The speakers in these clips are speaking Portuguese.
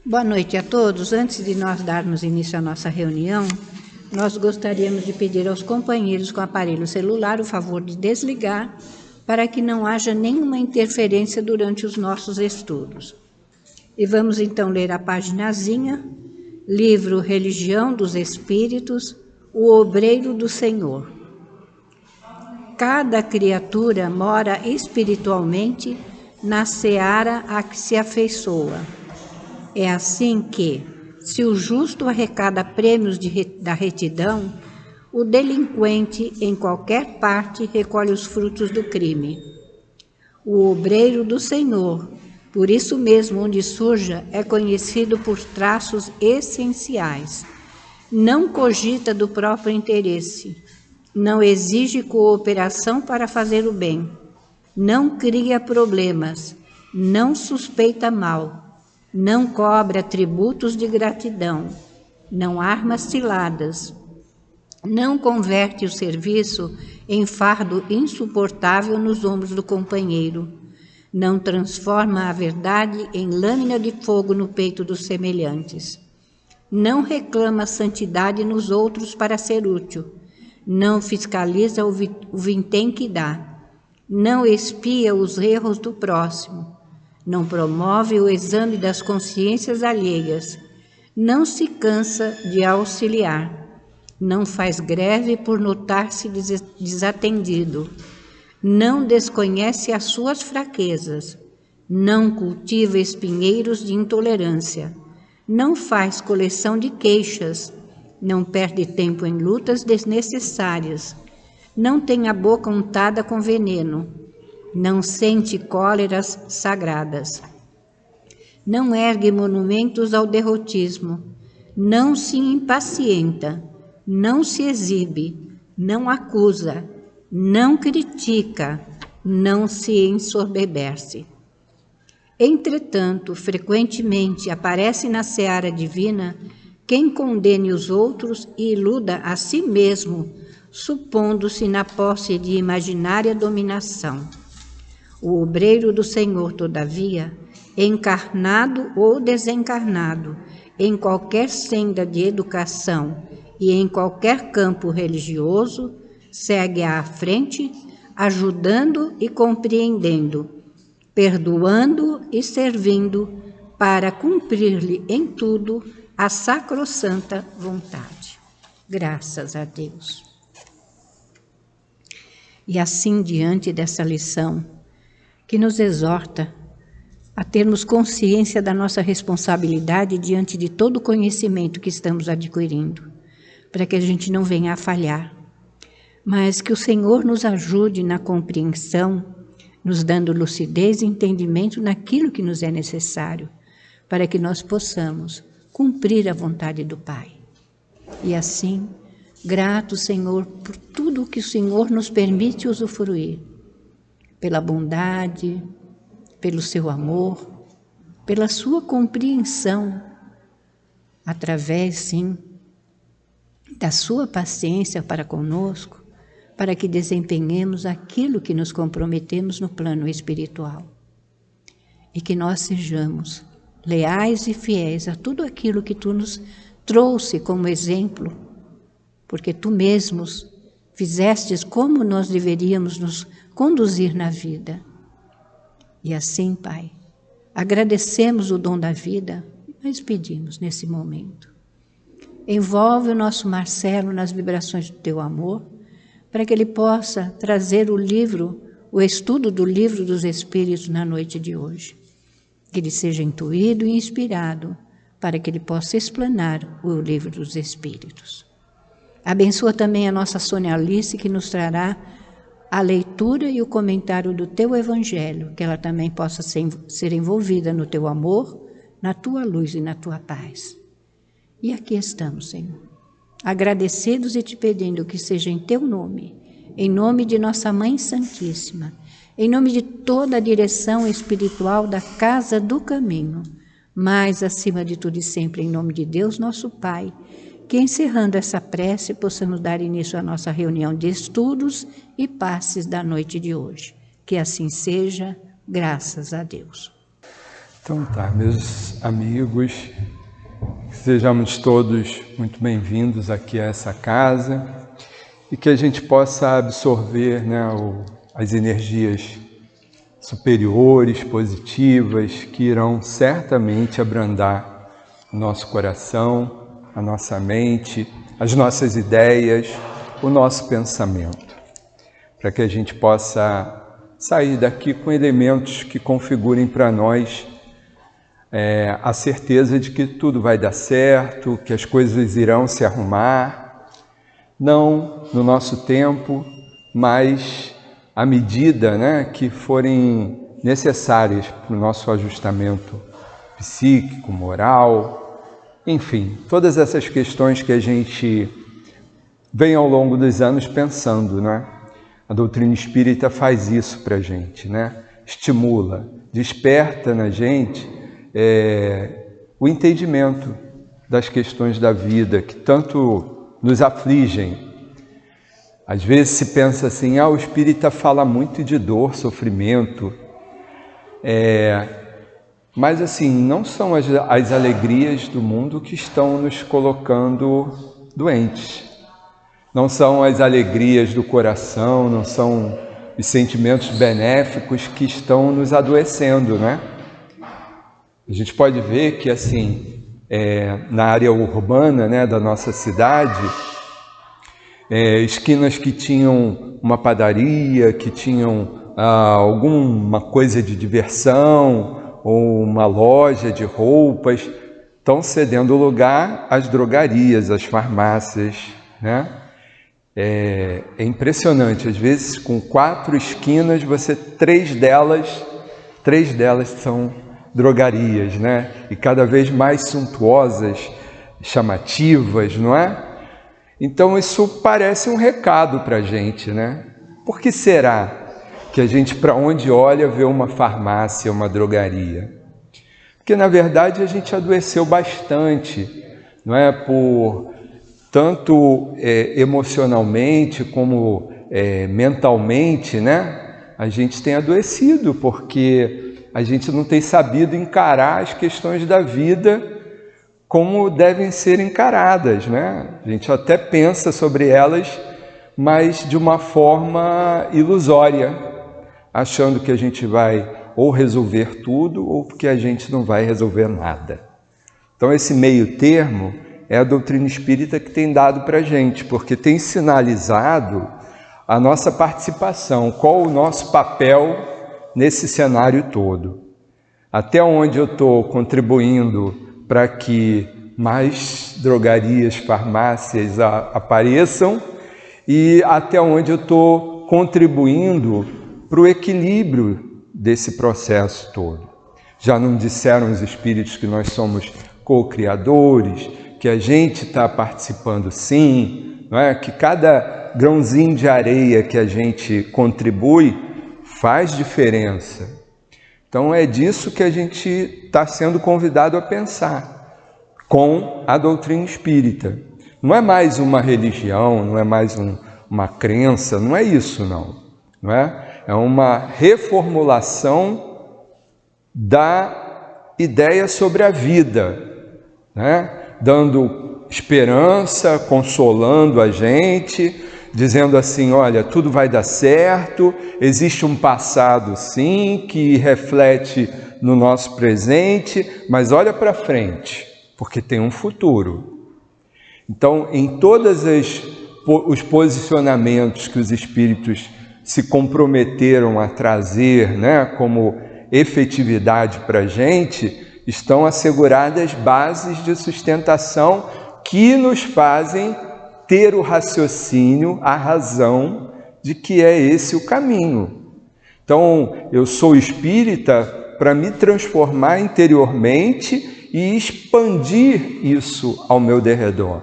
Boa noite a todos. Antes de nós darmos início à nossa reunião, nós gostaríamos de pedir aos companheiros com aparelho celular o favor de desligar para que não haja nenhuma interferência durante os nossos estudos. E vamos então ler a paginazinha, livro Religião dos Espíritos, o Obreiro do Senhor. Cada criatura mora espiritualmente na seara a que se afeiçoa. É assim que, se o justo arrecada prêmios da retidão, o delinquente, em qualquer parte, recolhe os frutos do crime. O obreiro do Senhor, por isso mesmo onde surja, é conhecido por traços essenciais. Não cogita do próprio interesse, não exige cooperação para fazer o bem, não cria problemas, não suspeita mal, não cobra tributos de gratidão, não arma ciladas, não converte o serviço em fardo insuportável nos ombros do companheiro, não transforma a verdade em lâmina de fogo no peito dos semelhantes, não reclama santidade nos outros para ser útil, não fiscaliza o vintém que dá, não expia os erros do próximo, não promove o exame das consciências alheias, não se cansa de auxiliar, não faz greve por notar-se desatendido, não desconhece as suas fraquezas, não cultiva espinheiros de intolerância, não faz coleção de queixas, não perde tempo em lutas desnecessárias, não tem a boca untada com veneno, não sente cóleras sagradas, não ergue monumentos ao derrotismo, não se impacienta, não se exibe, não acusa, não critica, não se ensoberbece. Entretanto, frequentemente aparece na seara divina quem condene os outros e iluda a si mesmo, supondo-se na posse de imaginária dominação. O obreiro do Senhor, todavia, encarnado ou desencarnado, em qualquer senda de educação e em qualquer campo religioso, segue à frente, ajudando e compreendendo, perdoando e servindo, para cumprir-lhe em tudo a sacrossanta vontade. Graças a Deus. E assim, diante dessa lição, que nos exorta a termos consciência da nossa responsabilidade diante de todo o conhecimento que estamos adquirindo, para que a gente não venha a falhar, mas que o Senhor nos ajude na compreensão, nos dando lucidez e entendimento naquilo que nos é necessário, para que nós possamos cumprir a vontade do Pai. E assim, grato, Senhor, por tudo o que o Senhor nos permite usufruir, pela bondade, pelo seu amor, pela sua compreensão, através, sim, da sua paciência para conosco, para que desempenhemos aquilo que nos comprometemos no plano espiritual. E que nós sejamos leais e fiéis a tudo aquilo que tu nos trouxe como exemplo, porque tu mesmos fizestes como nós deveríamos nos conduzir na vida. E assim, Pai, agradecemos o dom da vida, mas pedimos nesse momento. Envolve o nosso Marcelo nas vibrações do teu amor, para que ele possa trazer o estudo do livro dos Espíritos na noite de hoje. Que ele seja intuído e inspirado para que ele possa explanar o livro dos Espíritos. Abençoa também a nossa Sônia Alice, que nos trará a leitura e o comentário do teu Evangelho, que ela também possa ser envolvida no teu amor, na tua luz e na tua paz. E aqui estamos, Senhor, agradecidos e te pedindo que seja em teu nome, em nome de nossa Mãe Santíssima, em nome de toda a direção espiritual da Casa do Caminho, mas, acima de tudo e sempre, em nome de Deus, nosso Pai, que, encerrando essa prece, possamos dar início à nossa reunião de estudos e passes da noite de hoje. Que assim seja, graças a Deus. Então tá, meus amigos, sejamos todos muito bem-vindos aqui a essa casa e que a gente possa absorver, as energias superiores, positivas, que irão certamente abrandar o nosso coração, a nossa mente, as nossas ideias, o nosso pensamento, para que a gente possa sair daqui com elementos que configurem para nós a certeza de que tudo vai dar certo, que as coisas irão se arrumar, não no nosso tempo, mas à medida que forem necessárias para o nosso ajustamento psíquico, moral, enfim, todas essas questões que a gente vem ao longo dos anos pensando, A doutrina espírita faz isso para a gente, Estimula, desperta na gente o entendimento das questões da vida que tanto nos afligem. Às vezes se pensa assim, o espírita fala muito de dor, sofrimento, mas assim, não são as alegrias do mundo que estão nos colocando doentes. Não são as alegrias do coração, não são os sentimentos benéficos que estão nos adoecendo, A gente pode ver que, assim, na área urbana da nossa cidade, esquinas que tinham uma padaria, que tinham alguma coisa de diversão, ou uma loja de roupas, estão cedendo lugar às drogarias, às farmácias, É impressionante, às vezes com 4 esquinas, três delas são drogarias, E cada vez mais suntuosas, chamativas, não é? Então isso parece um recado para a gente, Por que será que a gente, para onde olha, vê uma farmácia, uma drogaria? Porque na verdade a gente adoeceu bastante, por tanto emocionalmente como mentalmente, A gente tem adoecido porque a gente não tem sabido encarar as questões da vida como devem ser encaradas, A gente até pensa sobre elas, mas de uma forma ilusória, achando que a gente vai ou resolver tudo ou que a gente não vai resolver nada. Então esse meio termo é a doutrina espírita que tem dado para a gente, porque tem sinalizado a nossa participação, qual o nosso papel nesse cenário todo. Até onde eu estou contribuindo para que mais drogarias, farmácias apareçam e até onde eu estou contribuindo para o equilíbrio desse processo todo. Já não disseram os espíritos que nós somos co-criadores, que a gente está participando sim, que cada grãozinho de areia que a gente contribui faz diferença. Então é disso que a gente está sendo convidado a pensar com a doutrina espírita. Não é mais uma religião, não é mais uma crença, não é isso não é? É uma reformulação da ideia sobre a vida, Dando esperança, consolando a gente, dizendo assim, olha, tudo vai dar certo, existe um passado sim, que reflete no nosso presente, mas olha para frente, porque tem um futuro. Então, em todos os posicionamentos que os espíritos se comprometeram a trazer, como efetividade para a gente, estão asseguradas bases de sustentação que nos fazem ter o raciocínio, a razão de que é esse o caminho. Então, eu sou espírita para me transformar interiormente e expandir isso ao meu derredor,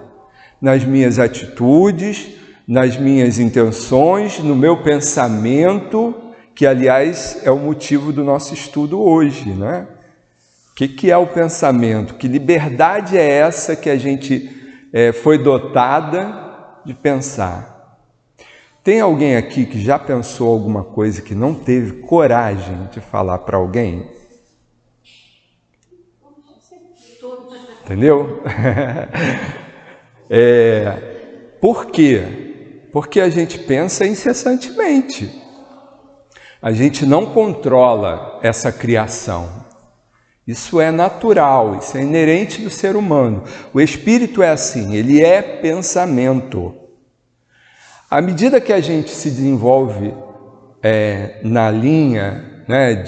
nas minhas atitudes, nas minhas intenções, no meu pensamento, que, aliás, é o motivo do nosso estudo hoje, O que é o pensamento? Que liberdade é essa que a gente foi dotada de pensar? Tem alguém aqui que já pensou alguma coisa que não teve coragem de falar para alguém? Entendeu? Por quê? Porque a gente pensa incessantemente. A gente não controla essa criação. Isso é natural, isso é inerente do ser humano. O espírito é assim, ele é pensamento. À medida que a gente se desenvolve na linha, né,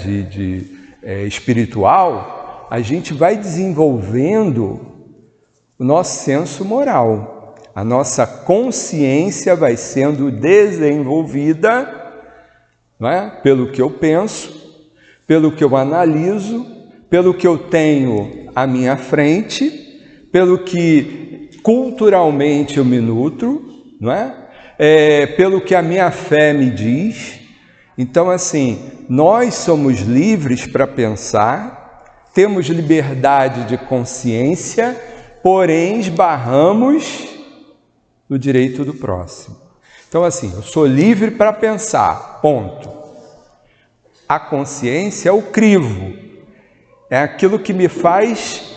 espiritual, a gente vai desenvolvendo o nosso senso moral. A nossa consciência vai sendo desenvolvida, né, pelo que eu penso, pelo que eu analiso, pelo que eu tenho à minha frente, pelo que culturalmente eu me nutro, não é? Pelo que a minha fé me diz. Então, assim, nós somos livres para pensar, temos liberdade de consciência, porém esbarramos no direito do próximo. Então, assim, eu sou livre para pensar, ponto. A consciência é o crivo, é aquilo que me faz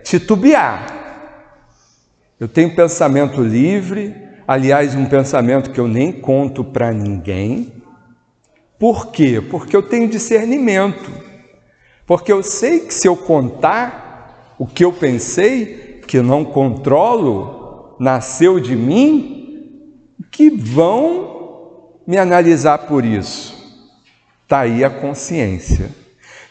titubear. Eu tenho pensamento livre, aliás, um pensamento que eu nem conto para ninguém. Por quê? Porque eu tenho discernimento. Porque eu sei que se eu contar o que eu pensei, que eu não controlo, nasceu de mim, que vão me analisar por isso. Está aí a consciência.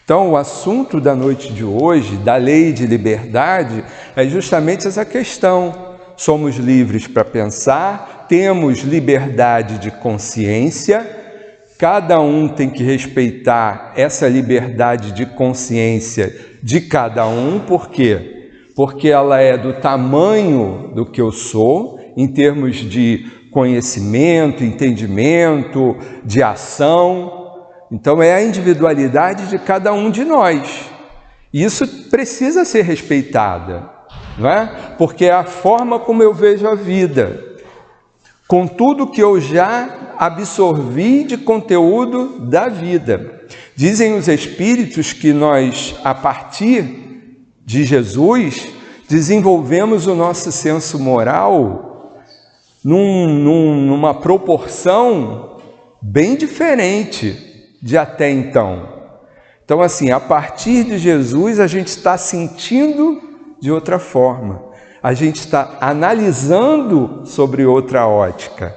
Então, o assunto da noite de hoje, da lei de liberdade, é justamente essa questão. Somos livres para pensar, temos liberdade de consciência, cada um tem que respeitar essa liberdade de consciência de cada um, por quê? Porque ela é do tamanho do que eu sou, em termos de conhecimento, entendimento, de ação. Então, é a individualidade de cada um de nós. E isso precisa ser respeitada, não é? Porque é a forma como eu vejo a vida, com tudo que eu já absorvi de conteúdo da vida. Dizem os espíritos que nós, a partir de Jesus, desenvolvemos o nosso senso moral numa proporção bem diferente de até então. Então, assim, a partir de Jesus, a gente está sentindo de outra forma. A gente está analisando sobre outra ótica.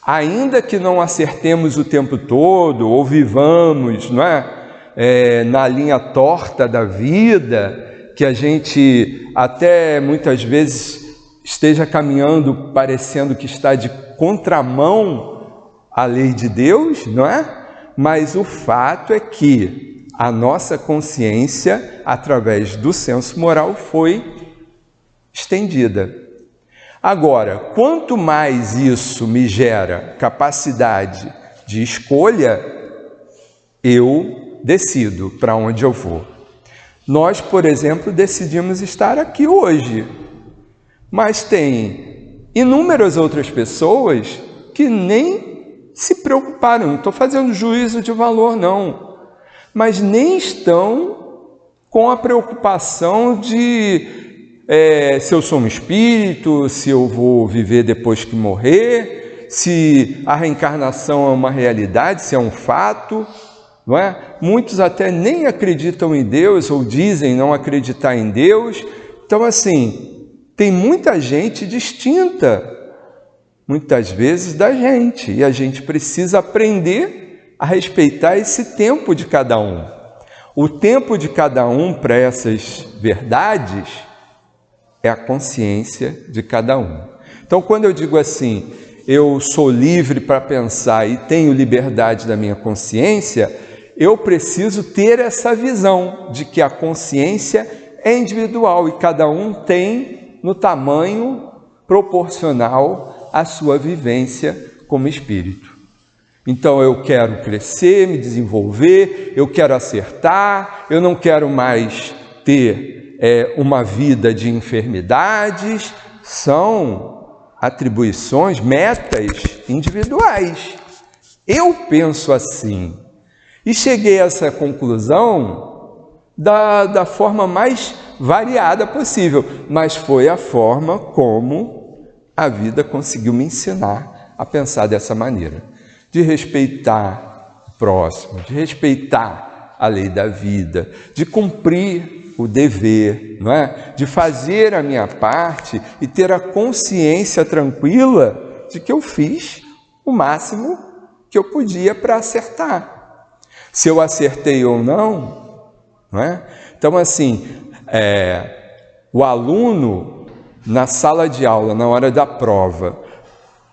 Ainda que não acertemos o tempo todo, ou vivamos, não é? Na linha torta da vida, que a gente até muitas vezes esteja caminhando parecendo que está de contramão à lei de Deus, não é? Mas o fato é que a nossa consciência, através do senso moral, foi estendida. Agora, quanto mais isso me gera capacidade de escolha, eu decido para onde eu vou. Nós, por exemplo, decidimos estar aqui hoje, mas tem inúmeras outras pessoas que nem se preocuparam, não estou fazendo juízo de valor não, mas nem estão com a preocupação de se eu sou um espírito, se eu vou viver depois que morrer, se a reencarnação é uma realidade, se é um fato, não é? Muitos até nem acreditam em Deus ou dizem não acreditar em Deus. Então, assim, tem muita gente distinta, muitas vezes, da gente, e a gente precisa aprender a respeitar esse tempo de cada um. O tempo de cada um para essas verdades é a consciência de cada um. Então, quando eu digo assim, eu sou livre para pensar e tenho liberdade da minha consciência, eu preciso ter essa visão de que a consciência é individual e cada um tem no tamanho proporcional à sua vivência como espírito. Então, eu quero crescer, me desenvolver, eu quero acertar, eu não quero mais ter uma vida de enfermidades. São atribuições, metas individuais. Eu penso assim. E cheguei a essa conclusão da forma mais variada possível, mas foi a forma como a vida conseguiu me ensinar a pensar dessa maneira, de respeitar o próximo, de respeitar a lei da vida, de cumprir o dever, não é? De fazer a minha parte e ter a consciência tranquila de que eu fiz o máximo que eu podia para acertar. Se eu acertei ou não, não é? Então, assim, o aluno, na sala de aula, na hora da prova,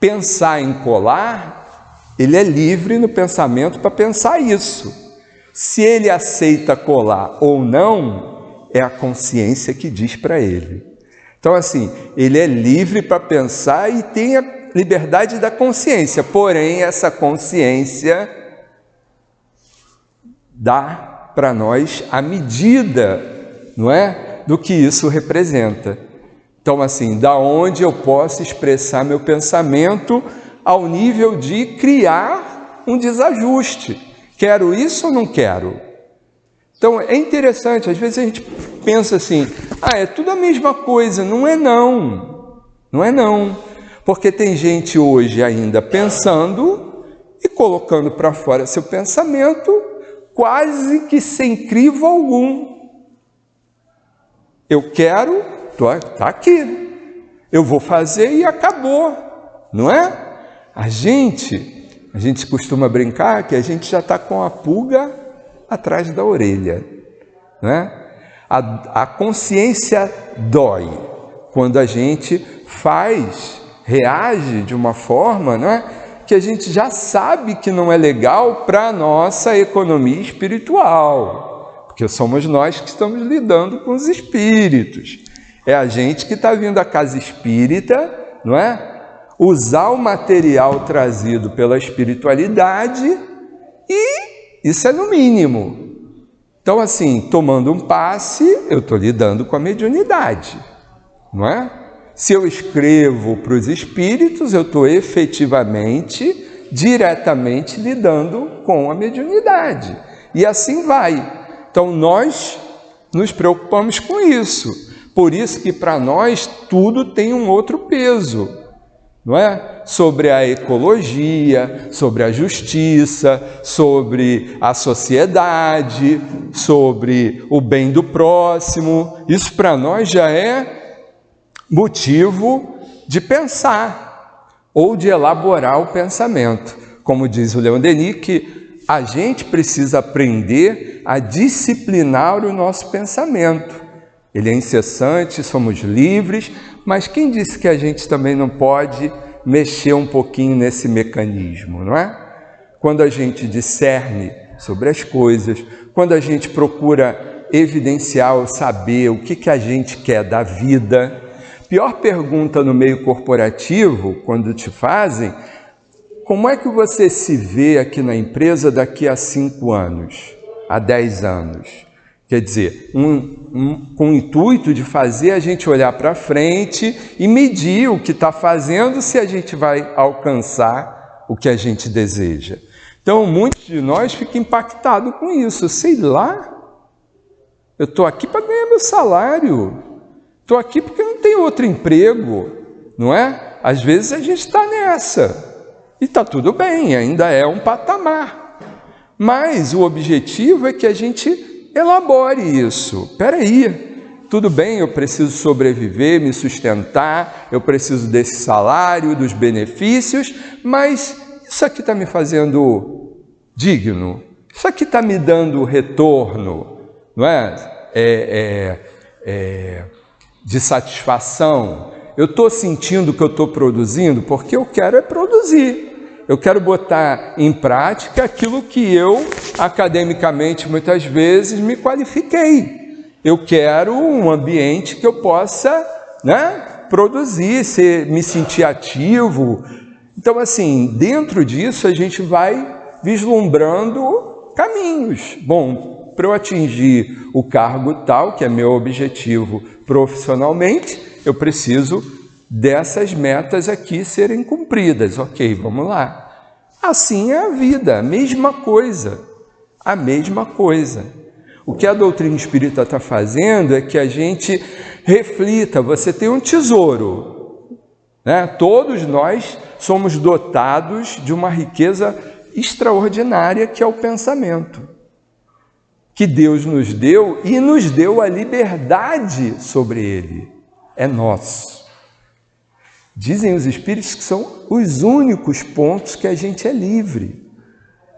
pensar em colar, ele é livre no pensamento para pensar isso. Se ele aceita colar ou não, é a consciência que diz para ele. Então, assim, ele é livre para pensar e tem a liberdade da consciência, porém, essa consciência dá para nós a medida, não é, do que isso representa. Então, assim, da onde eu posso expressar meu pensamento ao nível de criar um desajuste. Quero isso ou não quero? Então, é interessante, às vezes a gente pensa assim, é tudo a mesma coisa. Não é não, não é não. Porque tem gente hoje ainda pensando e colocando para fora seu pensamento quase que sem crivo algum. Eu quero, está aqui. Eu vou fazer e acabou, não é? A gente costuma brincar que a gente já está com a pulga atrás da orelha, né? A consciência dói quando a gente reage de uma forma, né, que a gente já sabe que não é legal para a nossa economia espiritual, porque somos nós que estamos lidando com os espíritos. É a gente que está vindo à casa espírita, não é? Usar o material trazido pela espiritualidade e isso é no mínimo. Então, assim, tomando um passe, eu estou lidando com a mediunidade, não é? Se eu escrevo para os espíritos, eu estou efetivamente, diretamente lidando com a mediunidade. E assim vai. Então, nós nos preocupamos com isso. Por isso que para nós tudo tem um outro peso, não é? Sobre a ecologia, sobre a justiça, sobre a sociedade, sobre o bem do próximo. Isso para nós já é motivo de pensar ou de elaborar o pensamento. Como diz o Leon Denis, que a gente precisa aprender a disciplinar o nosso pensamento. Ele é incessante, somos livres, mas quem disse que a gente também não pode mexer um pouquinho nesse mecanismo, não é? Quando a gente discerne sobre as coisas, quando a gente procura evidenciar ou saber o que a gente quer da vida. Pior pergunta no meio corporativo, quando te fazem, como é que você se vê aqui na empresa daqui a 5 anos, a 10 anos? Quer dizer, com o intuito de fazer a gente olhar para frente e medir o que está fazendo, se a gente vai alcançar o que a gente deseja. Então, muitos de nós ficam impactados com isso. Sei lá, eu estou aqui para ganhar meu salário. Estou aqui porque não tem outro emprego, não é? Às vezes a gente está nessa. E está tudo bem, ainda é um patamar. Mas o objetivo é que a gente elabore isso. Espera aí, tudo bem, eu preciso sobreviver, me sustentar, eu preciso desse salário, dos benefícios, mas isso aqui está me fazendo digno? Isso aqui está me dando retorno, não é? De satisfação? Eu estou sentindo que eu estou produzindo? Porque eu quero produzir. Eu quero botar em prática aquilo que eu, academicamente, muitas vezes, me qualifiquei. Eu quero um ambiente que eu possa, né, produzir, me sentir ativo. Então, assim, dentro disso, a gente vai vislumbrando caminhos. Bom, para eu atingir o cargo tal, que é meu objetivo profissionalmente, eu preciso dessas metas aqui serem cumpridas. Ok, vamos lá. Assim é a vida, a mesma coisa. A mesma coisa. O que a doutrina espírita está fazendo é que a gente reflita. Você tem um tesouro, né? Todos nós somos dotados de uma riqueza extraordinária que é o pensamento, que Deus nos deu e nos deu a liberdade sobre ele. É nosso. Dizem os espíritos que são os únicos pontos que a gente é livre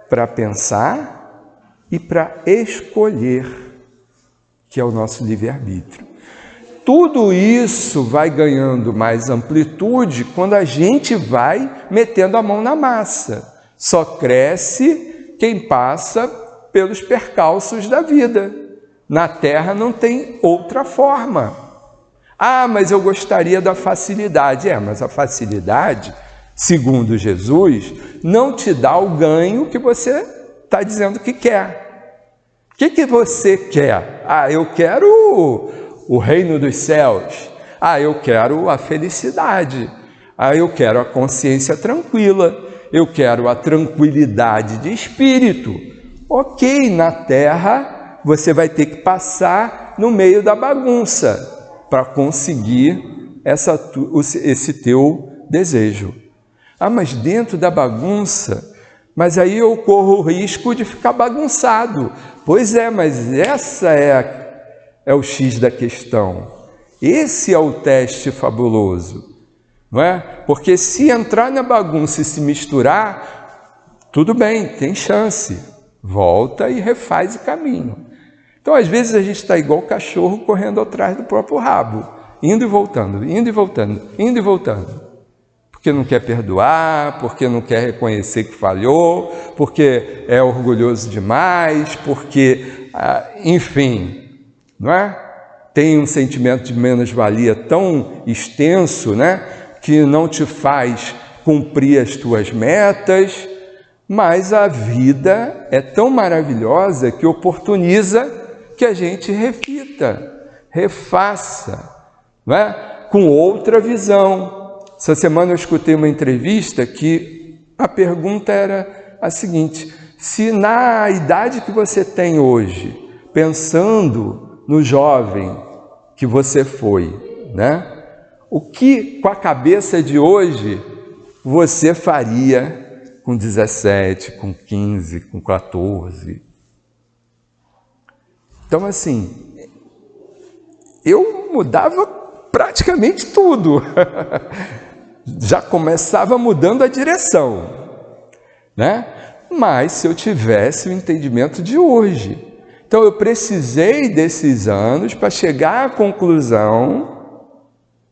para pensar e para escolher, que é o nosso livre-arbítrio. Tudo isso vai ganhando mais amplitude quando a gente vai metendo a mão na massa. Só cresce quem passa pelos percalços da vida. Na Terra não tem outra forma. Ah, mas eu gostaria da facilidade. Mas a facilidade, segundo Jesus, não te dá o ganho que você está dizendo que quer. O que você quer? Eu quero o reino dos céus. Eu quero a felicidade. Eu quero a consciência tranquila. Eu quero a tranquilidade de espírito. Ok, na Terra você vai ter que passar no meio da bagunça para conseguir esse teu desejo. Mas dentro da bagunça, mas aí eu corro o risco de ficar bagunçado. Pois é, mas essa é o X da questão. Esse é o teste fabuloso, não é? Porque se entrar na bagunça e se misturar, tudo bem, tem chance. Volta e refaz o caminho. Então, às vezes, a gente está igual o cachorro correndo atrás do próprio rabo, indo e voltando, indo e voltando, indo e voltando. Porque não quer perdoar, porque não quer reconhecer que falhou, porque é orgulhoso demais, porque, enfim, não é? Tem um sentimento de menos-valia tão extenso, né, que não te faz cumprir as tuas metas, mas a vida é tão maravilhosa que oportuniza que a gente reflita, refaça, não é? Com outra visão. Essa semana eu escutei uma entrevista que a pergunta era a seguinte: se na idade que você tem hoje, pensando no jovem que você foi, né? O que com a cabeça de hoje você faria com 17, com 15, com 14? Então, assim, eu mudava praticamente tudo. Já começava mudando a direção, né? Mas se eu tivesse o entendimento de hoje. Então, eu precisei desses anos para chegar à conclusão,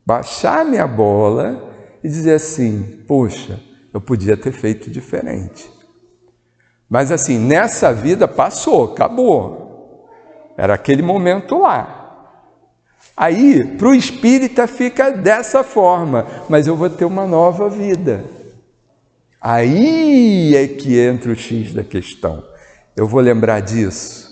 baixar minha bola e dizer assim: poxa, eu podia ter feito diferente. Mas assim, nessa vida passou, acabou. Era aquele momento lá. Aí, para o espírita fica dessa forma, mas eu vou ter uma nova vida. Aí é que entra o X da questão. Eu vou lembrar disso.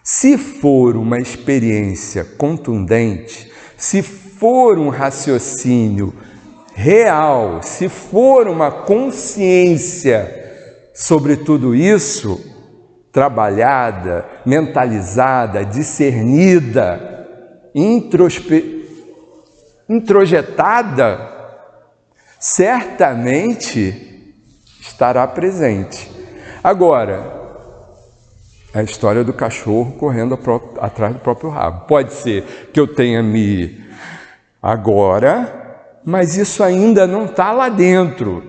Se for uma experiência contundente, se for um raciocínio real, se for uma consciência sobre tudo isso, trabalhada, mentalizada, discernida, introjetada, certamente estará presente. Agora, a história do cachorro correndo atrás do próprio rabo. Pode ser que eu tenha me agora, mas isso ainda não está lá dentro.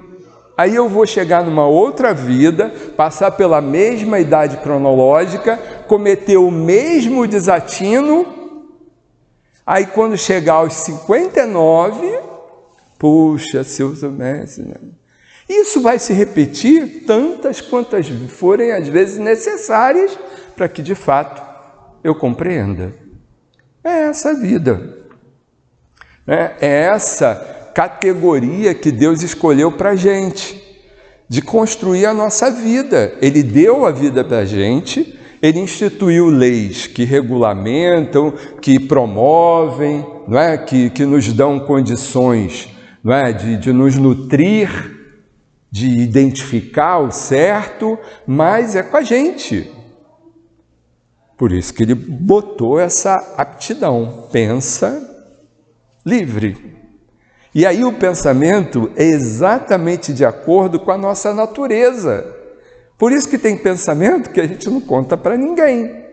Aí eu vou chegar numa outra vida, passar pela mesma idade cronológica, cometer o mesmo desatino. Aí quando chegar aos 59, puxa, se eu soubesse, né? Isso vai se repetir tantas quantas forem as vezes necessárias para que de fato eu compreenda. É essa vida. É essa categoria que Deus escolheu para a gente, de construir a nossa vida. Ele deu a vida para a gente, Ele instituiu leis que regulamentam, que promovem, não é? que nos dão condições, não é? de nos nutrir, de identificar o certo, mas é com a gente. Por isso que ele botou essa aptidão, pensa livre. E aí o pensamento é exatamente de acordo com a nossa natureza. Por isso que tem pensamento que a gente não conta para ninguém.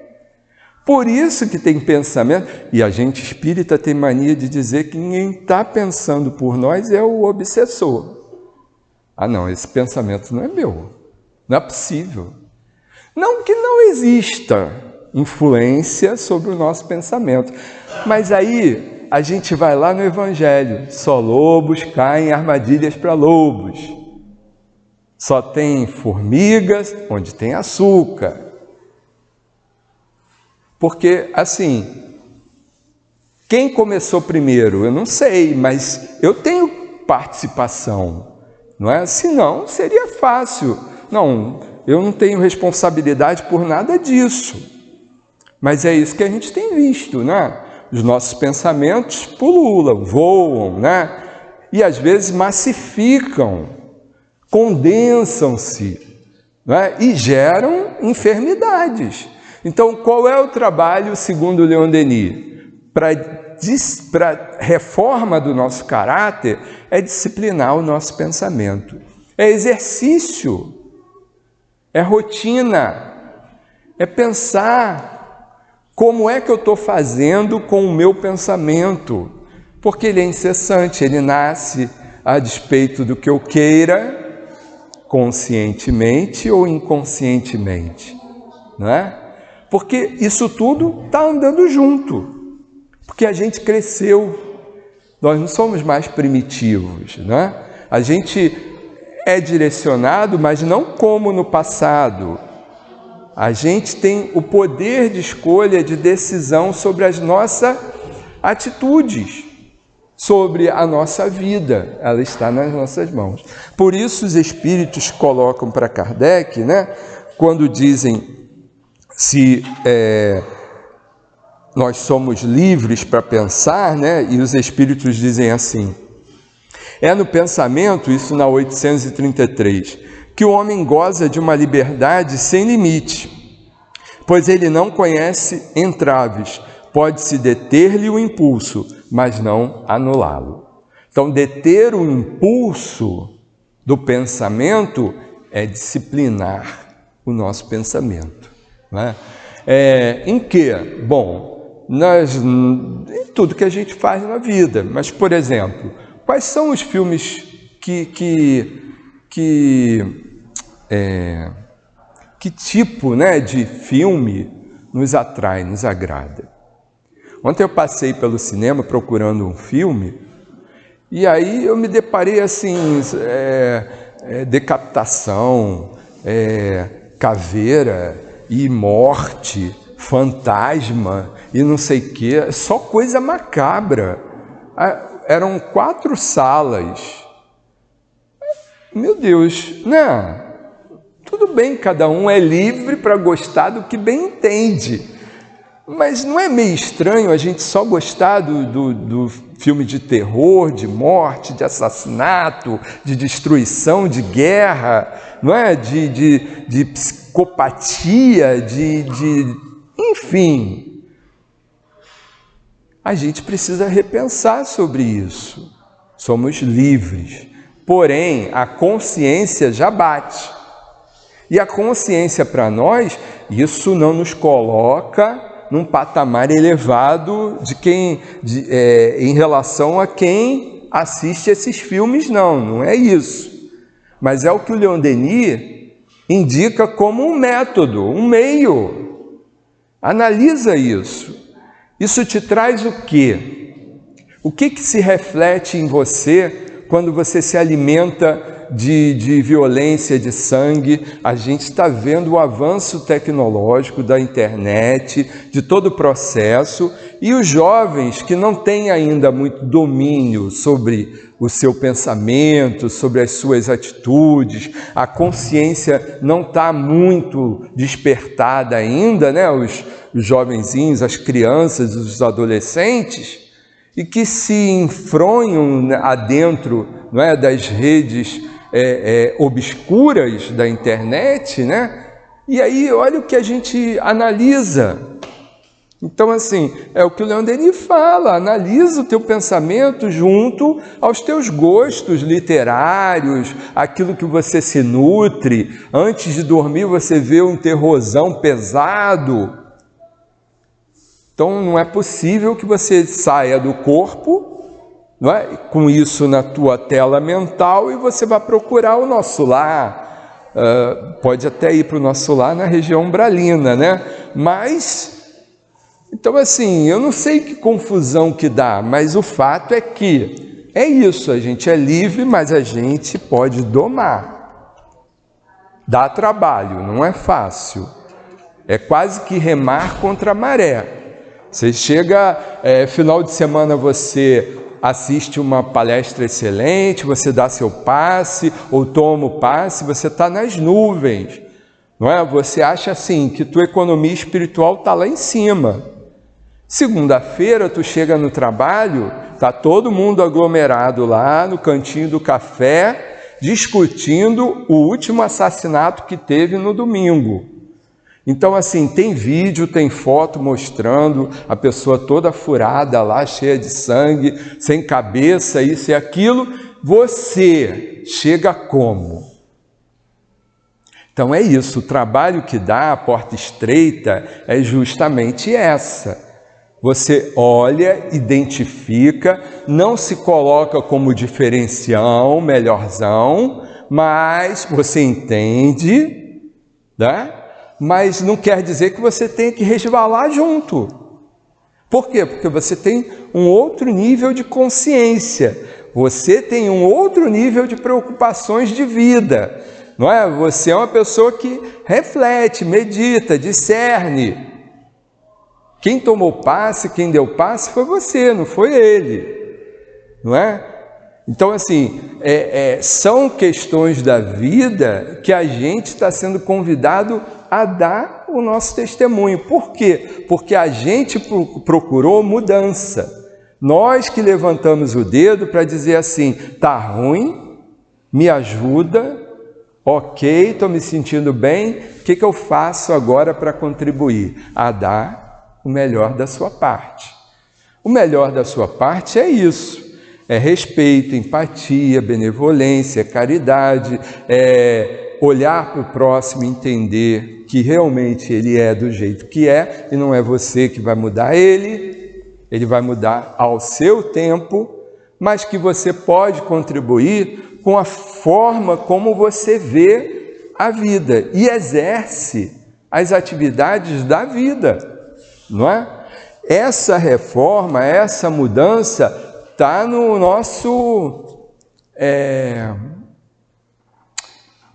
Por isso que tem pensamento, e a gente espírita tem mania de dizer que quem está pensando por nós é o obsessor. Ah não, esse pensamento não é meu, não é possível. Não que não exista influência sobre o nosso pensamento, mas aí a gente vai lá no Evangelho, só lobos caem em armadilhas para lobos, só tem formigas onde tem açúcar. Porque, assim, quem começou primeiro? Eu não sei, mas eu tenho participação, não é? Senão, seria fácil. Não, eu não tenho responsabilidade por nada disso. Mas é isso que a gente tem visto, né? Os nossos pensamentos pululam, voam, né? E às vezes massificam, condensam-se, né? E geram enfermidades. Então, qual é o trabalho, segundo Leon Denis? Para reforma do nosso caráter, é disciplinar o nosso pensamento. É exercício, é rotina, é pensar como é que eu estou fazendo com o meu pensamento. Porque ele é incessante, ele nasce a despeito do que eu queira, conscientemente ou inconscientemente, não é? Porque isso tudo está andando junto, porque a gente cresceu, nós não somos mais primitivos, né? A gente é direcionado, mas não como no passado. A gente tem o poder de escolha, de decisão sobre as nossas atitudes, sobre a nossa vida, ela está nas nossas mãos. Por isso os espíritos colocam para Kardec, né, quando dizem se nós somos livres para pensar, né? E os espíritos dizem assim: é no pensamento, isso na 833, que o homem goza de uma liberdade sem limite, pois ele não conhece entraves, pode-se deter-lhe o impulso, mas não anulá-lo. Então, deter o impulso do pensamento é disciplinar o nosso pensamento. Né? Em que? Bom, em tudo que a gente faz na vida. Mas, por exemplo, quais são os filmes que tipo, né, de filme nos atrai, nos agrada? Ontem eu passei pelo cinema procurando um filme e aí eu me deparei assim, decapitação, caveira e morte, fantasma e não sei o que, só coisa macabra. Eram 4 salas. Meu Deus, né? Tudo bem, cada um é livre para gostar do que bem entende, mas não é meio estranho a gente só gostar do filme de terror, de morte, de assassinato, de destruição, de guerra, não é? De psicopatia, enfim. A gente precisa repensar sobre isso. Somos livres, porém a consciência já bate. E a consciência para nós, isso não nos coloca num patamar elevado em relação a quem assiste esses filmes, não é isso. Mas é o que o Leon Denis indica como um método, um meio. Analisa isso. Isso te traz o quê? O que se reflete em você quando você se alimenta de violência, de sangue? A gente está vendo o avanço tecnológico da internet, de todo o processo, e os jovens que não têm ainda muito domínio sobre o seu pensamento, sobre as suas atitudes, a consciência não está muito despertada ainda, né? Os jovenzinhos, as crianças, os adolescentes, e que se enfronham adentro, não é, das redes obscuras da internet, né? E aí olha o que a gente analisa. Então, assim, é o que o Leon Denis fala, analisa o teu pensamento junto aos teus gostos literários, aquilo que você se nutre. Antes de dormir, você vê um terrorzão pesado. Então, não é possível que você saia do corpo, não é? Com isso na tua tela mental, e você vai procurar o nosso lar. Pode até ir para o nosso lar na região umbralina, né? Mas... Então, assim, eu não sei que confusão que dá, mas o fato é que é isso, a gente é livre, mas a gente pode domar. Dá trabalho, não é fácil. É quase que remar contra a maré. Você chega, final de semana você assiste uma palestra excelente, você dá seu passe, ou toma o passe, você está nas nuvens. Não é? Você acha assim, que tua economia espiritual está lá em cima. Segunda-feira tu chega no trabalho, tá todo mundo aglomerado lá no cantinho do café, discutindo o último assassinato que teve no domingo. Então, assim, tem vídeo, tem foto mostrando a pessoa toda furada lá, cheia de sangue, sem cabeça, isso e aquilo. Você chega como? Então é isso, o trabalho que dá, a porta estreita, é justamente essa. Você olha, identifica, não se coloca como diferencião, melhorzão, mas você entende, né? Mas não quer dizer que você tenha que resvalar junto. Por quê? Porque você tem um outro nível de consciência, você tem um outro nível de preocupações de vida, não é? Você é uma pessoa que reflete, medita, discerne. Quem tomou passe, quem deu passe foi você, não foi ele, não é? Então, assim, são questões da vida que a gente está sendo convidado a dar o nosso testemunho. Por quê? Porque a gente procurou mudança. Nós que levantamos o dedo para dizer assim, tá ruim, me ajuda, ok, estou me sentindo bem, o que eu faço agora para contribuir? A dar o melhor da sua parte. O melhor da sua parte é isso, é respeito, empatia, benevolência, caridade, olhar para o próximo e entender que realmente ele é do jeito que é e não é você que vai mudar ele vai mudar ao seu tempo, mas que você pode contribuir com a forma como você vê a vida e exerce as atividades da vida. Não é? Essa reforma, essa mudança está no nosso...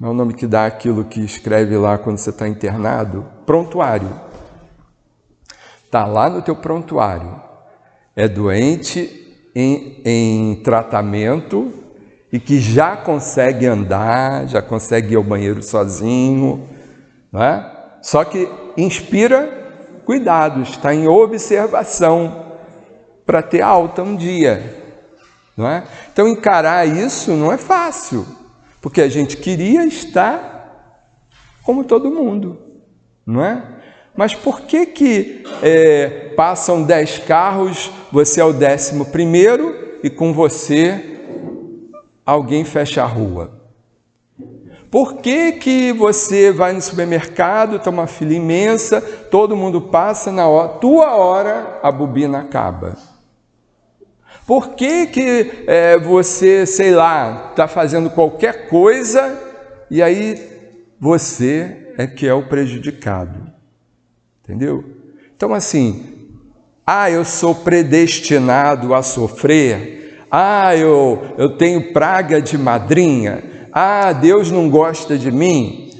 Não é o nome que dá aquilo que escreve lá quando você está internado? Prontuário. Está lá no teu prontuário. É doente em tratamento e que já consegue andar, já consegue ir ao banheiro sozinho, não é? Só que inspira... Cuidado, está em observação para ter alta um dia, não é? Então encarar isso não é fácil, porque a gente queria estar como todo mundo, não é? Mas por que passam 10 carros, você é o 11º e com você alguém fecha a rua? Por que você vai no supermercado, está uma fila imensa, todo mundo passa, na tua hora a bobina acaba? Por que você, sei lá, está fazendo qualquer coisa e aí você é que é o prejudicado? Entendeu? Então, assim, eu sou predestinado a sofrer, eu tenho praga de madrinha, Deus não gosta de mim.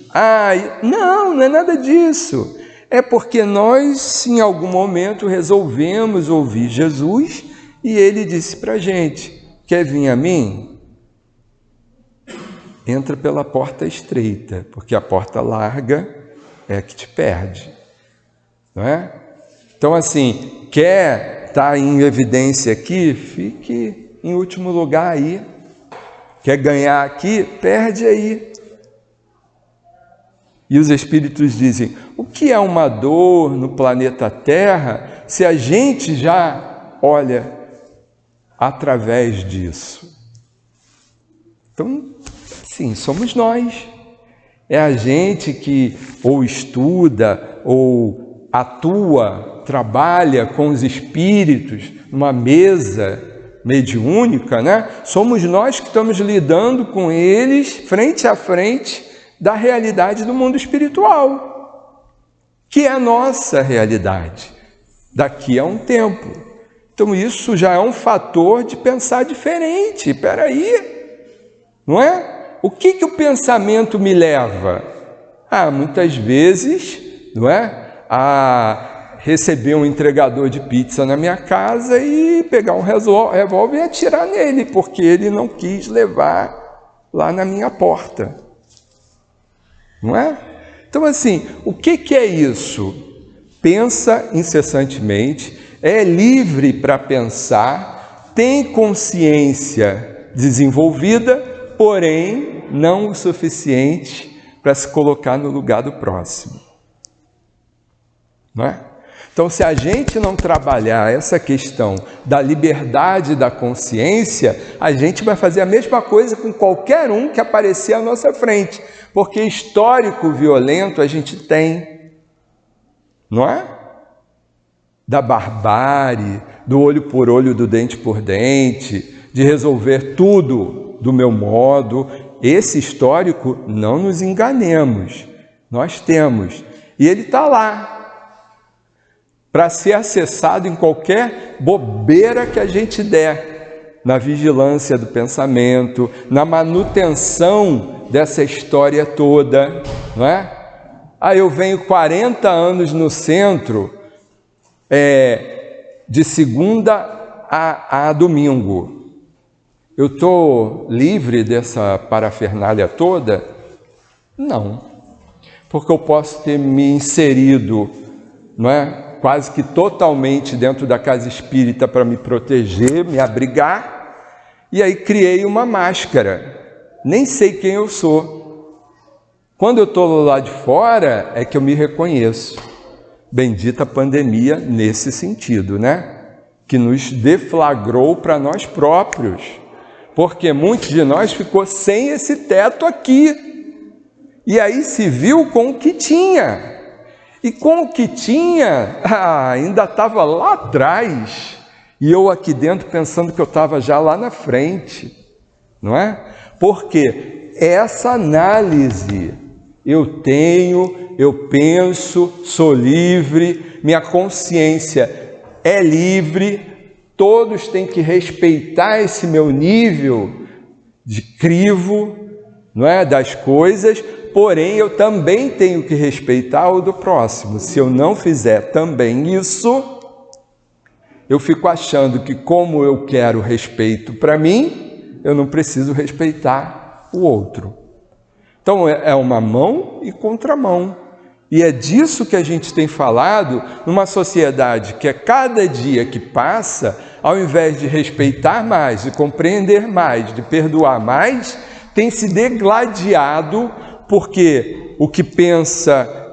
Não é nada disso. É porque nós, em algum momento, resolvemos ouvir Jesus e ele disse para a gente, quer vir a mim? Entra pela porta estreita, porque a porta larga é que te perde. Não é? Então, assim, quer estar em evidência aqui? Fique em último lugar aí. Quer ganhar aqui? Perde aí. E os Espíritos dizem, o que é uma dor no planeta Terra se a gente já olha através disso? Então, sim, somos nós. É a gente que ou estuda, ou atua, trabalha com os espíritos numa mesa mediúnica, né? Somos nós que estamos lidando com eles frente a frente da realidade do mundo espiritual, que é a nossa realidade daqui a um tempo. Então isso já é um fator de pensar diferente. Espera aí, não é? O que o pensamento me leva? Muitas vezes, não é? A receber um entregador de pizza na minha casa e pegar um revólver e atirar nele, porque ele não quis levar lá na minha porta. Não é? Então, assim, o que é isso? Pensa incessantemente, é livre para pensar, tem consciência desenvolvida, porém não o suficiente para se colocar no lugar do próximo. Não é? Então, se a gente não trabalhar essa questão da liberdade da consciência, a gente vai fazer a mesma coisa com qualquer um que aparecer à nossa frente, porque histórico violento a gente tem, não é? Da barbárie, do olho por olho, do dente por dente, de resolver tudo do meu modo. Esse histórico, não nos enganemos, nós temos, e ele está lá, para ser acessado em qualquer bobeira que a gente der, na vigilância do pensamento, na manutenção dessa história toda, não é? Eu venho 40 anos no centro, de segunda a domingo. Eu estou livre dessa parafernália toda? Não, porque eu posso ter me inserido, não é? Quase que totalmente dentro da casa espírita para me proteger, me abrigar, e aí criei uma máscara, nem sei quem eu sou. Quando eu estou lá de fora é que eu me reconheço. Bendita pandemia nesse sentido, né? Que nos deflagrou para nós próprios, porque muitos de nós ficou sem esse teto aqui, e aí se viu com o que tinha. E com o que tinha, ainda estava lá atrás, e eu aqui dentro pensando que eu estava já lá na frente, não é? Porque essa análise, eu tenho, eu penso, sou livre, minha consciência é livre, todos têm que respeitar esse meu nível de crivo, não é? Das coisas. Porém, eu também tenho que respeitar o do próximo. Se eu não fizer também isso, eu fico achando que, como eu quero respeito para mim, eu não preciso respeitar o outro. Então, é uma mão e contramão. E é disso que a gente tem falado numa sociedade que, a cada dia que passa, ao invés de respeitar mais, de compreender mais, de perdoar mais, tem se degladiado, porque o que pensa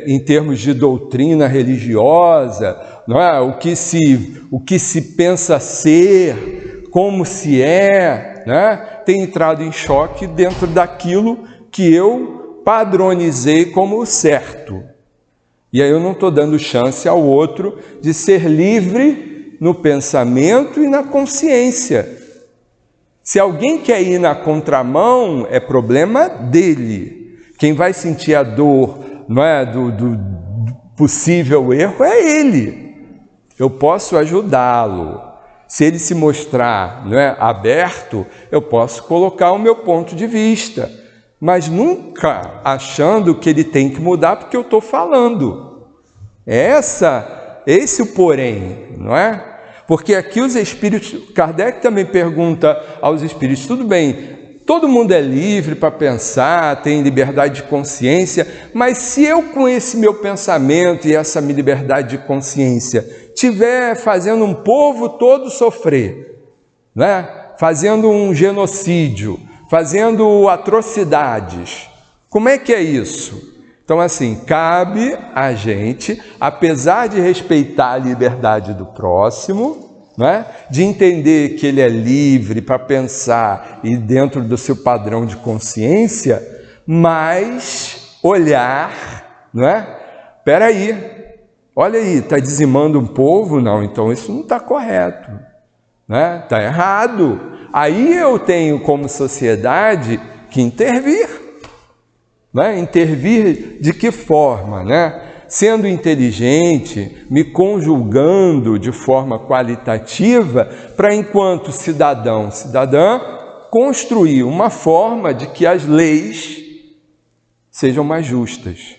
em termos de doutrina religiosa, não é? O que se pensa ser, como se é, né? Tem entrado em choque dentro daquilo que eu padronizei como certo. E aí eu não estou dando chance ao outro de ser livre no pensamento e na consciência. Se alguém quer ir na contramão, é problema dele. Quem vai sentir a dor, não é, do possível erro é ele. Eu posso ajudá-lo. Se ele se mostrar, não é, aberto, eu posso colocar o meu ponto de vista. Mas nunca achando que ele tem que mudar porque eu estou falando. Esse o porém, não é? Porque aqui os espíritos, Kardec também pergunta aos espíritos, tudo bem, todo mundo é livre para pensar, tem liberdade de consciência, mas se eu com esse meu pensamento e essa minha liberdade de consciência estiver fazendo um povo todo sofrer, né? Fazendo um genocídio, fazendo atrocidades, como é que é isso? Então, assim, cabe a gente, apesar de respeitar a liberdade do próximo, né, de entender que ele é livre para pensar e dentro do seu padrão de consciência, mas olhar, não é? Espera aí, olha aí, está dizimando um povo? Não, então isso não está correto, né? Está errado. Aí eu tenho, como sociedade, que intervir. Né? Intervir de que forma? Né? Sendo inteligente, me conjugando de forma qualitativa para, enquanto cidadão, cidadã, construir uma forma de que as leis sejam mais justas.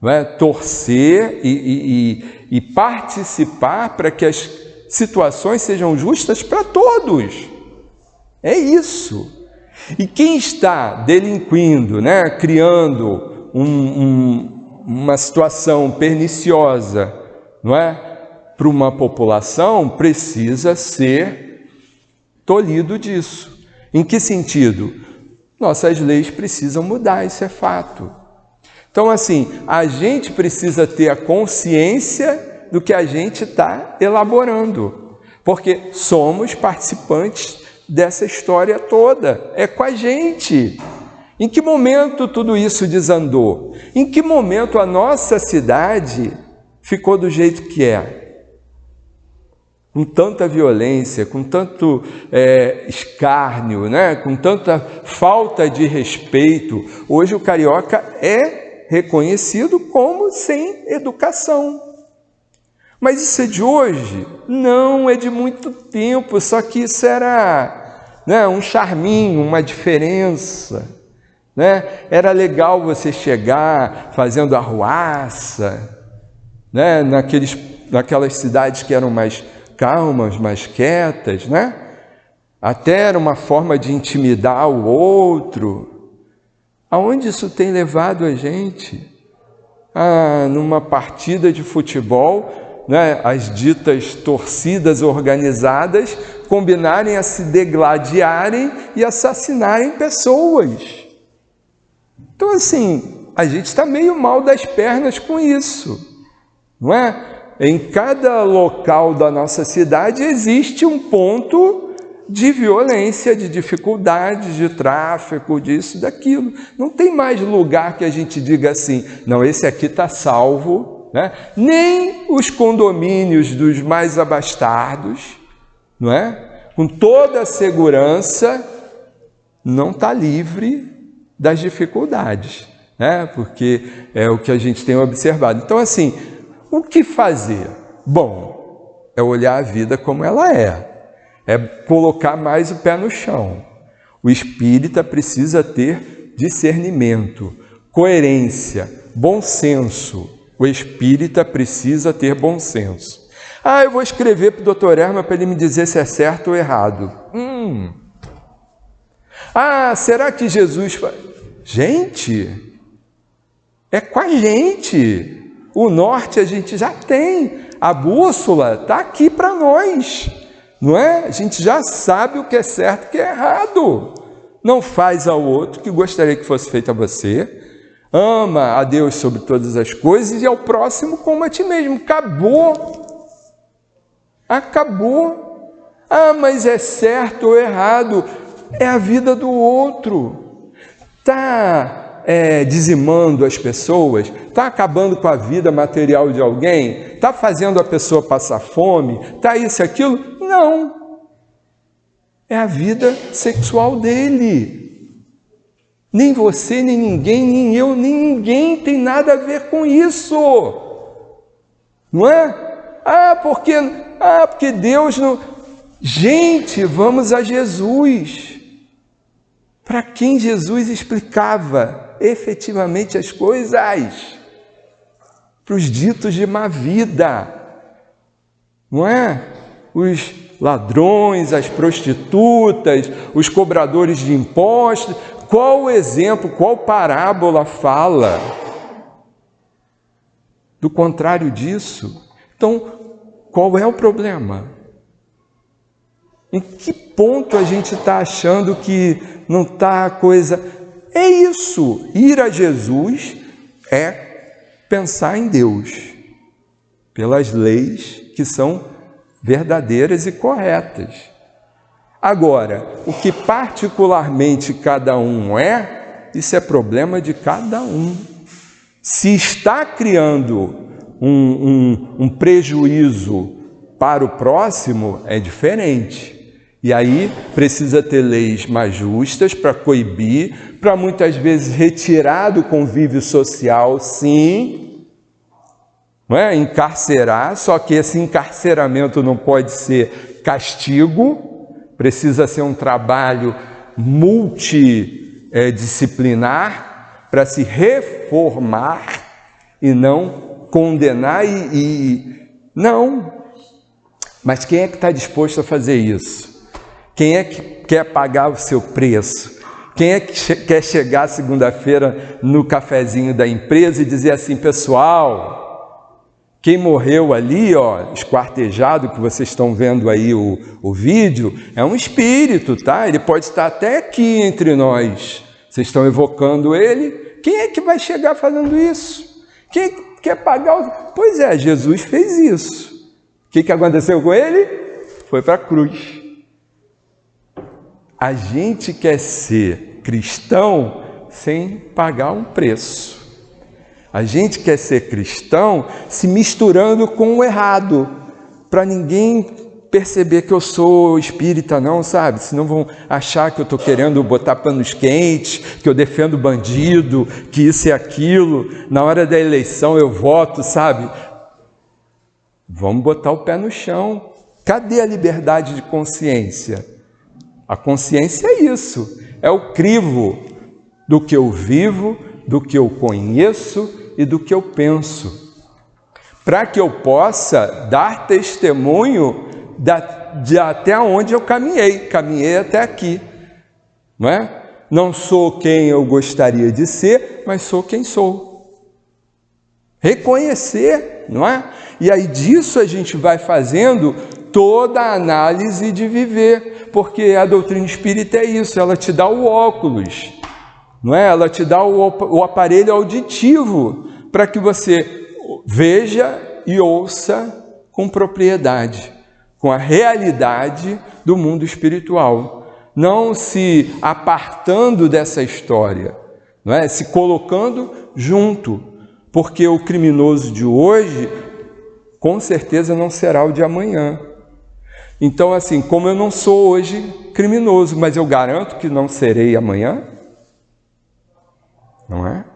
Né? Torcer e participar para que as situações sejam justas para todos. É isso. E quem está delinquindo, né, criando uma situação perniciosa, não é, para uma população, precisa ser tolhido disso. Em que sentido? Nossas leis precisam mudar, isso é fato. Então, assim, a gente precisa ter a consciência do que a gente está elaborando, porque somos participantes dessa história toda, é com a gente. Em que momento tudo isso desandou? Em que momento a nossa cidade ficou do jeito que é? Com tanta violência, com tanto escárnio, né? Com tanta falta de respeito. Hoje o carioca é reconhecido como sem educação. Mas isso é de hoje? Não, é de muito tempo, só que isso era, né, um charminho, uma diferença. Né? Era legal você chegar fazendo arruaça, né, naquelas cidades que eram mais calmas, mais quietas, né? Até era uma forma de intimidar o outro. Aonde isso tem levado a gente? Numa partida de futebol, né, as ditas torcidas organizadas combinarem a se degladiarem e assassinarem pessoas. Então, assim, a gente está meio mal das pernas com isso, não é? Em cada local da nossa cidade existe um ponto de violência, de dificuldade, de tráfico, disso, daquilo. Não tem mais lugar que a gente diga assim, não, esse aqui está salvo. Né? Nem os condomínios dos mais abastados, não é? Com toda a segurança, não está livre das dificuldades, né? Porque é o que a gente tem observado. Então, assim, o que fazer? Bom, é olhar a vida como ela é colocar mais o pé no chão. O espírita precisa ter discernimento, coerência, bom senso. O espírita precisa ter bom senso. Eu vou escrever para o Dr. Herman para ele me dizer se é certo ou errado. Será que Jesus... Gente, é com a gente. O norte a gente já tem. A bússola está aqui para nós. Não é? A gente já sabe o que é certo e o que é errado. Não faz ao outro que gostaria que fosse feito a você. Ama a Deus sobre todas as coisas e ao próximo como a ti mesmo. Acabou. Acabou. Mas é certo ou errado? É a vida do outro. Está dizimando as pessoas? Está acabando com a vida material de alguém? Está fazendo a pessoa passar fome? Está isso e aquilo? Não. É a vida sexual dele. Nem você, nem ninguém, nem eu, nem ninguém tem nada a ver com isso. Não é? Porque Deus não... Gente, vamos a Jesus. Para quem Jesus explicava efetivamente as coisas? Para os ditos de má vida. Não é? Os ladrões, as prostitutas, os cobradores de impostos... Qual exemplo, qual parábola fala do contrário disso? Então, qual é o problema? Em que ponto a gente está achando que não está a coisa... É isso, ir a Jesus é pensar em Deus, pelas leis que são verdadeiras e corretas. Agora, o que particularmente cada um isso é problema de cada um. Se está criando um prejuízo para o próximo, é diferente. E aí precisa ter leis mais justas para coibir, para muitas vezes retirar do convívio social, sim, não é? Encarcerar, só que esse encarceramento não pode ser castigo, precisa ser um trabalho multidisciplinar para se reformar e não condenar não. Mas quem é que está disposto a fazer isso? Quem é que quer pagar o seu preço? Quem é que quer chegar segunda-feira no cafezinho da empresa e dizer assim, pessoal, quem morreu ali, esquartejado, que vocês estão vendo aí o vídeo, é um espírito, tá? Ele pode estar até aqui entre nós. Vocês estão evocando ele. Quem é que vai chegar fazendo isso? Quem é que quer pagar? Pois é, Jesus fez isso. O que aconteceu com ele? Foi para a cruz. A gente quer ser cristão sem pagar um preço. A gente quer ser cristão se misturando com o errado, para ninguém perceber que eu sou espírita não, sabe? Senão vão achar que eu estou querendo botar panos quentes, que eu defendo bandido, que isso e aquilo. Na hora da eleição eu voto, sabe? Vamos botar o pé no chão. Cadê a liberdade de consciência? A consciência é isso, é o crivo do que eu vivo, do que eu conheço e do que eu penso. Para que eu possa dar testemunho de até onde eu caminhei até aqui. Não é? Não sou quem eu gostaria de ser, mas sou quem sou. Reconhecer, não é? E aí disso a gente vai fazendo toda a análise de viver, porque a doutrina espírita é isso, ela te dá o óculos, não é? Ela te dá o aparelho auditivo para que você veja e ouça com propriedade, com a realidade do mundo espiritual, não se apartando dessa história, não é? Se colocando junto, porque o criminoso de hoje com certeza não será o de amanhã. Então, assim, como eu não sou hoje criminoso, mas eu garanto que não serei amanhã, não é?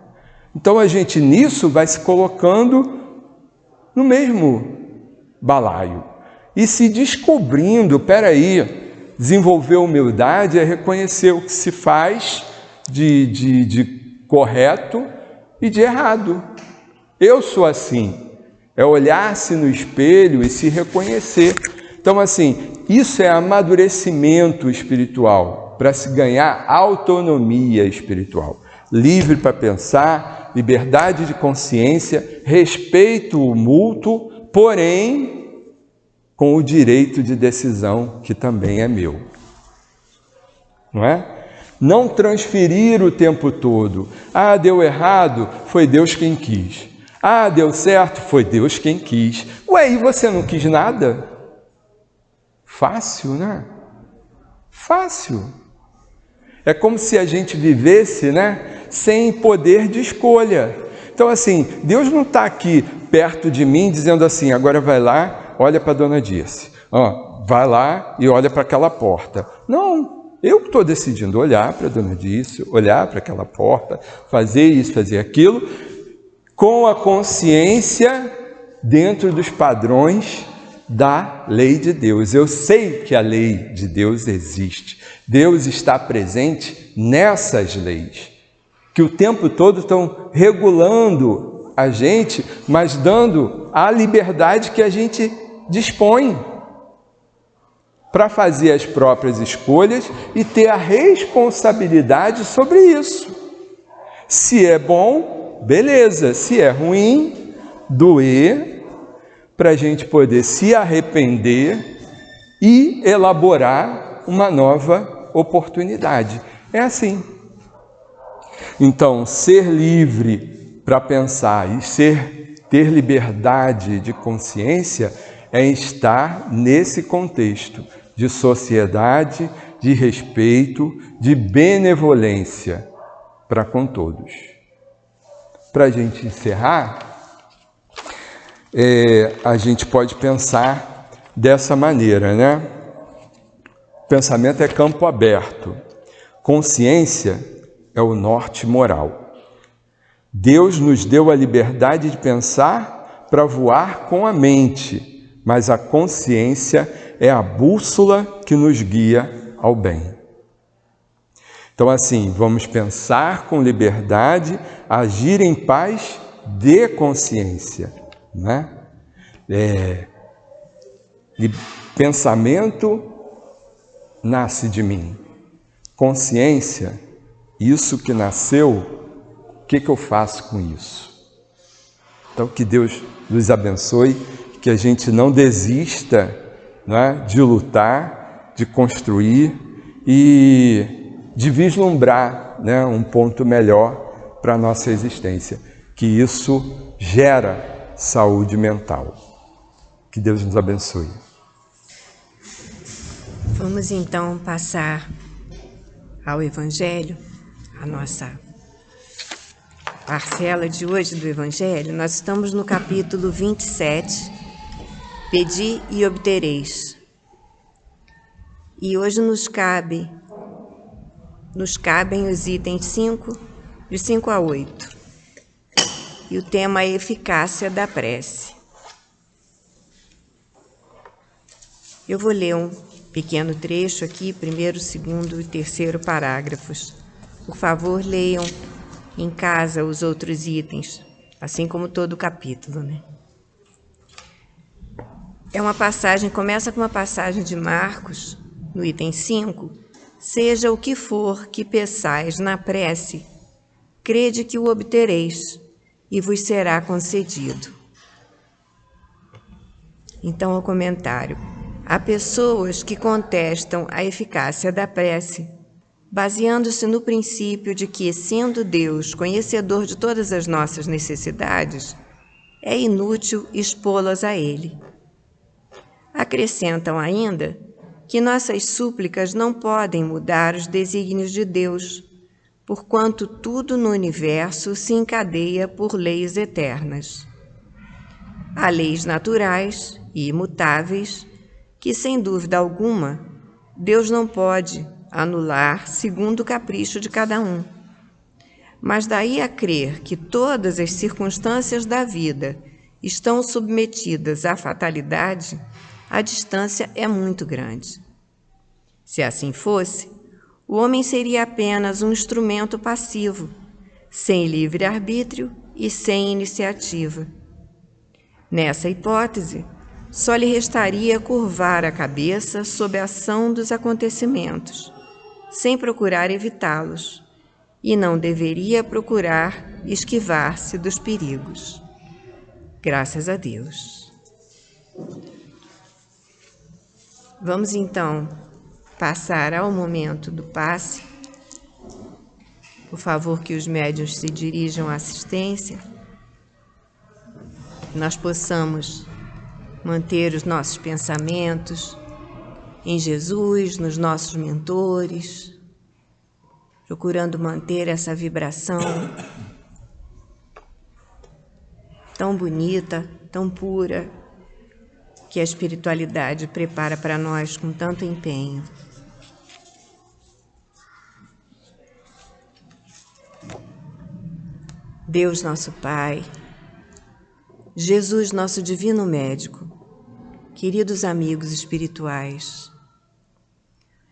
Então a gente nisso vai se colocando no mesmo balaio e se descobrindo, desenvolver humildade é reconhecer o que se faz de correto e de errado. Eu sou assim, é olhar-se no espelho e se reconhecer. Então, assim, isso é amadurecimento espiritual, para se ganhar autonomia espiritual. Livre para pensar, liberdade de consciência, respeito mútuo, porém, com o direito de decisão, que também é meu. Não é? Não transferir o tempo todo. Ah, deu errado, foi Deus quem quis. Ah, deu certo, foi Deus quem quis. Ué, e você não quis nada? Fácil, né? Fácil. É como se a gente vivesse, né, sem poder de escolha. Então, assim, Deus não está aqui perto de mim dizendo assim, agora vai lá, olha para a dona Dirce. Vai lá e olha para aquela porta. Não, eu que estou decidindo olhar para a dona Dirce, olhar para aquela porta, fazer isso, fazer aquilo, com a consciência dentro dos padrões da lei de Deus. Eu sei que a lei de Deus existe. Deus está presente nessas leis, que o tempo todo estão regulando a gente, mas dando a liberdade que a gente dispõe para fazer as próprias escolhas e ter a responsabilidade sobre isso. Se é bom, beleza. Se é ruim, doer, para a gente poder se arrepender e elaborar uma nova oportunidade. É assim. Então, ser livre para pensar e ter liberdade de consciência é estar nesse contexto de sociedade, de respeito, de benevolência para com todos. Para a gente encerrar, a gente pode pensar dessa maneira, né? Pensamento é campo aberto. Consciência é o norte moral. Deus nos deu a liberdade de pensar para voar com a mente, mas a consciência é a bússola que nos guia ao bem. Então, assim, vamos pensar com liberdade, agir em paz de consciência, né? Pensamento nasce de mim. Consciência, isso que nasceu, o que eu faço com isso? Então, que Deus nos abençoe, que a gente não desista, né, de lutar, de construir e de vislumbrar, né, um ponto melhor para a nossa existência, que isso gera saúde mental. Que Deus nos abençoe. Vamos então passar ao Evangelho, a nossa parcela de hoje do Evangelho. Nós estamos no capítulo 27, Pedi e obtereis. E hoje nos cabem os itens 5, de 5 a 8. E o tema é a eficácia da prece. Eu vou ler um pequeno trecho aqui, primeiro, segundo e terceiro parágrafos. Por favor, leiam em casa os outros itens, assim como todo o capítulo, né? Começa com uma passagem de Marcos, no item 5. Seja o que for que peçais na prece, crede que o obtereis, e vos será concedido. Então, o comentário. Há pessoas que contestam a eficácia da prece, baseando-se no princípio de que, sendo Deus conhecedor de todas as nossas necessidades, é inútil expô-las a Ele. Acrescentam ainda que nossas súplicas não podem mudar os desígnios de Deus, porquanto tudo no universo se encadeia por leis eternas. Há leis naturais e imutáveis que, sem dúvida alguma, Deus não pode anular segundo o capricho de cada um. Mas daí a crer que todas as circunstâncias da vida estão submetidas à fatalidade, a distância é muito grande. Se assim fosse, o homem seria apenas um instrumento passivo, sem livre-arbítrio e sem iniciativa. Nessa hipótese, só lhe restaria curvar a cabeça sob a ação dos acontecimentos, sem procurar evitá-los, e não deveria procurar esquivar-se dos perigos. Graças a Deus. Vamos então passar ao momento do passe. Por favor, que os médiuns se dirijam à assistência. Nós possamos manter os nossos pensamentos em Jesus, nos nossos mentores, procurando manter essa vibração tão bonita, tão pura, que a espiritualidade prepara para nós com tanto empenho. Deus, nosso Pai, Jesus, nosso divino médico, queridos amigos espirituais,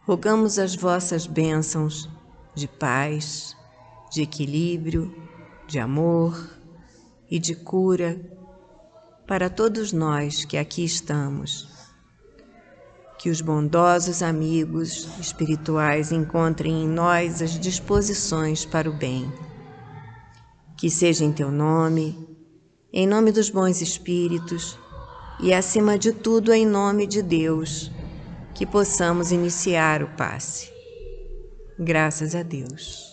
rogamos as vossas bênçãos de paz, de equilíbrio, de amor e de cura para todos nós que aqui estamos. Que os bondosos amigos espirituais encontrem em nós as disposições para o bem. Que seja em teu nome, em nome dos bons espíritos e, acima de tudo, em nome de Deus, que possamos iniciar o passe. Graças a Deus.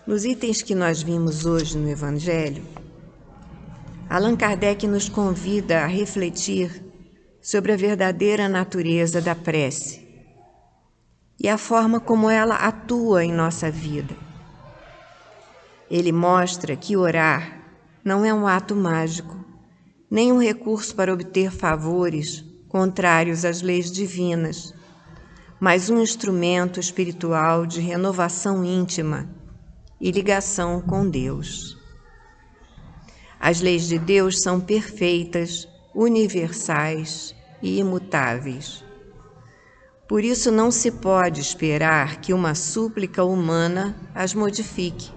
Nos itens que nós vimos hoje no Evangelho, Allan Kardec nos convida a refletir sobre a verdadeira natureza da prece e a forma como ela atua em nossa vida. Ele mostra que orar não é um ato mágico, nem um recurso para obter favores contrários às leis divinas, mas um instrumento espiritual de renovação íntima e ligação com Deus. As leis de Deus são perfeitas, universais e imutáveis. Por isso não se pode esperar que uma súplica humana as modifique,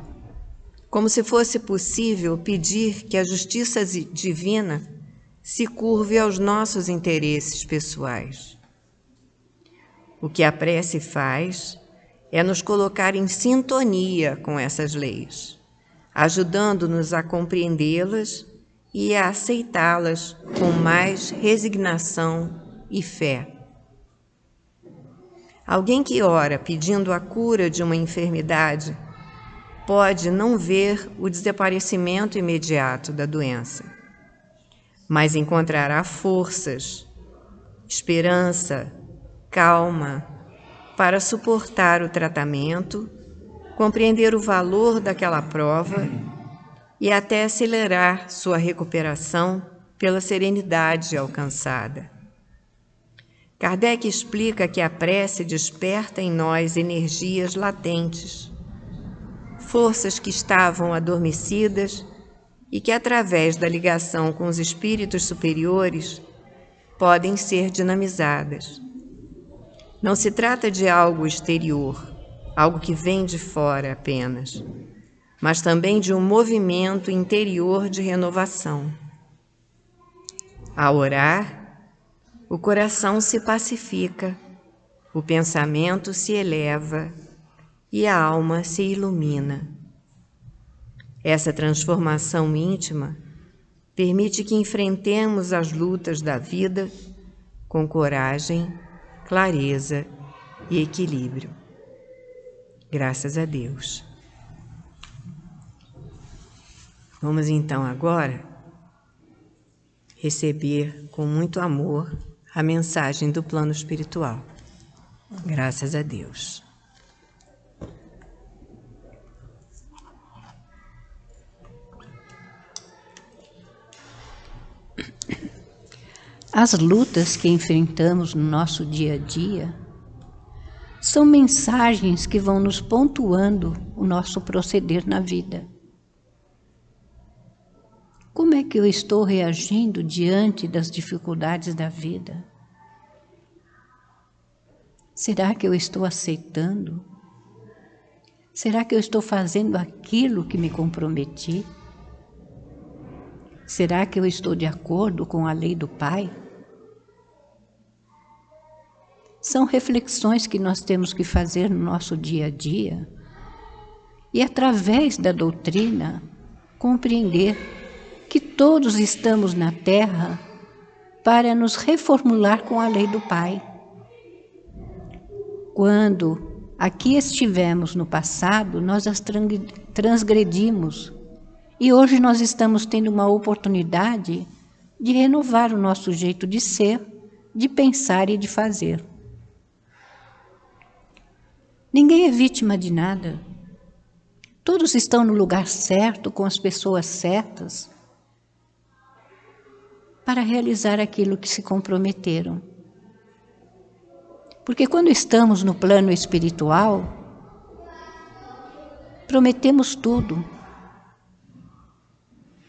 como se fosse possível pedir que a justiça divina se curve aos nossos interesses pessoais. O que a prece faz é nos colocar em sintonia com essas leis, ajudando-nos a compreendê-las e a aceitá-las com mais resignação e fé. Alguém que ora pedindo a cura de uma enfermidade pode não ver o desaparecimento imediato da doença, mas encontrará forças, esperança, calma para suportar o tratamento, compreender o valor daquela prova e até acelerar sua recuperação pela serenidade alcançada. Kardec explica que a prece desperta em nós energias latentes, forças que estavam adormecidas e que, através da ligação com os espíritos superiores, podem ser dinamizadas. Não se trata de algo exterior, algo que vem de fora apenas, mas também de um movimento interior de renovação. Ao orar, o coração se pacifica, o pensamento se eleva e a alma se ilumina. Essa transformação íntima permite que enfrentemos as lutas da vida com coragem, clareza e equilíbrio. Graças a Deus. Vamos então agora receber com muito amor a mensagem do plano espiritual. Graças a Deus. As lutas que enfrentamos no nosso dia a dia são mensagens que vão nos pontuando o nosso proceder na vida. Como é que eu estou reagindo diante das dificuldades da vida? Será que eu estou aceitando? Será que eu estou fazendo aquilo que me comprometi? Será que eu estou de acordo com a lei do Pai? São reflexões que nós temos que fazer no nosso dia a dia e, através da doutrina, compreender que todos estamos na Terra para nos reformular com a lei do Pai. Quando aqui estivemos no passado, nós as transgredimos e hoje nós estamos tendo uma oportunidade de renovar o nosso jeito de ser, de pensar e de fazer. Ninguém é vítima de nada. Todos estão no lugar certo, com as pessoas certas, para realizar aquilo que se comprometeram. Porque quando estamos no plano espiritual, prometemos tudo.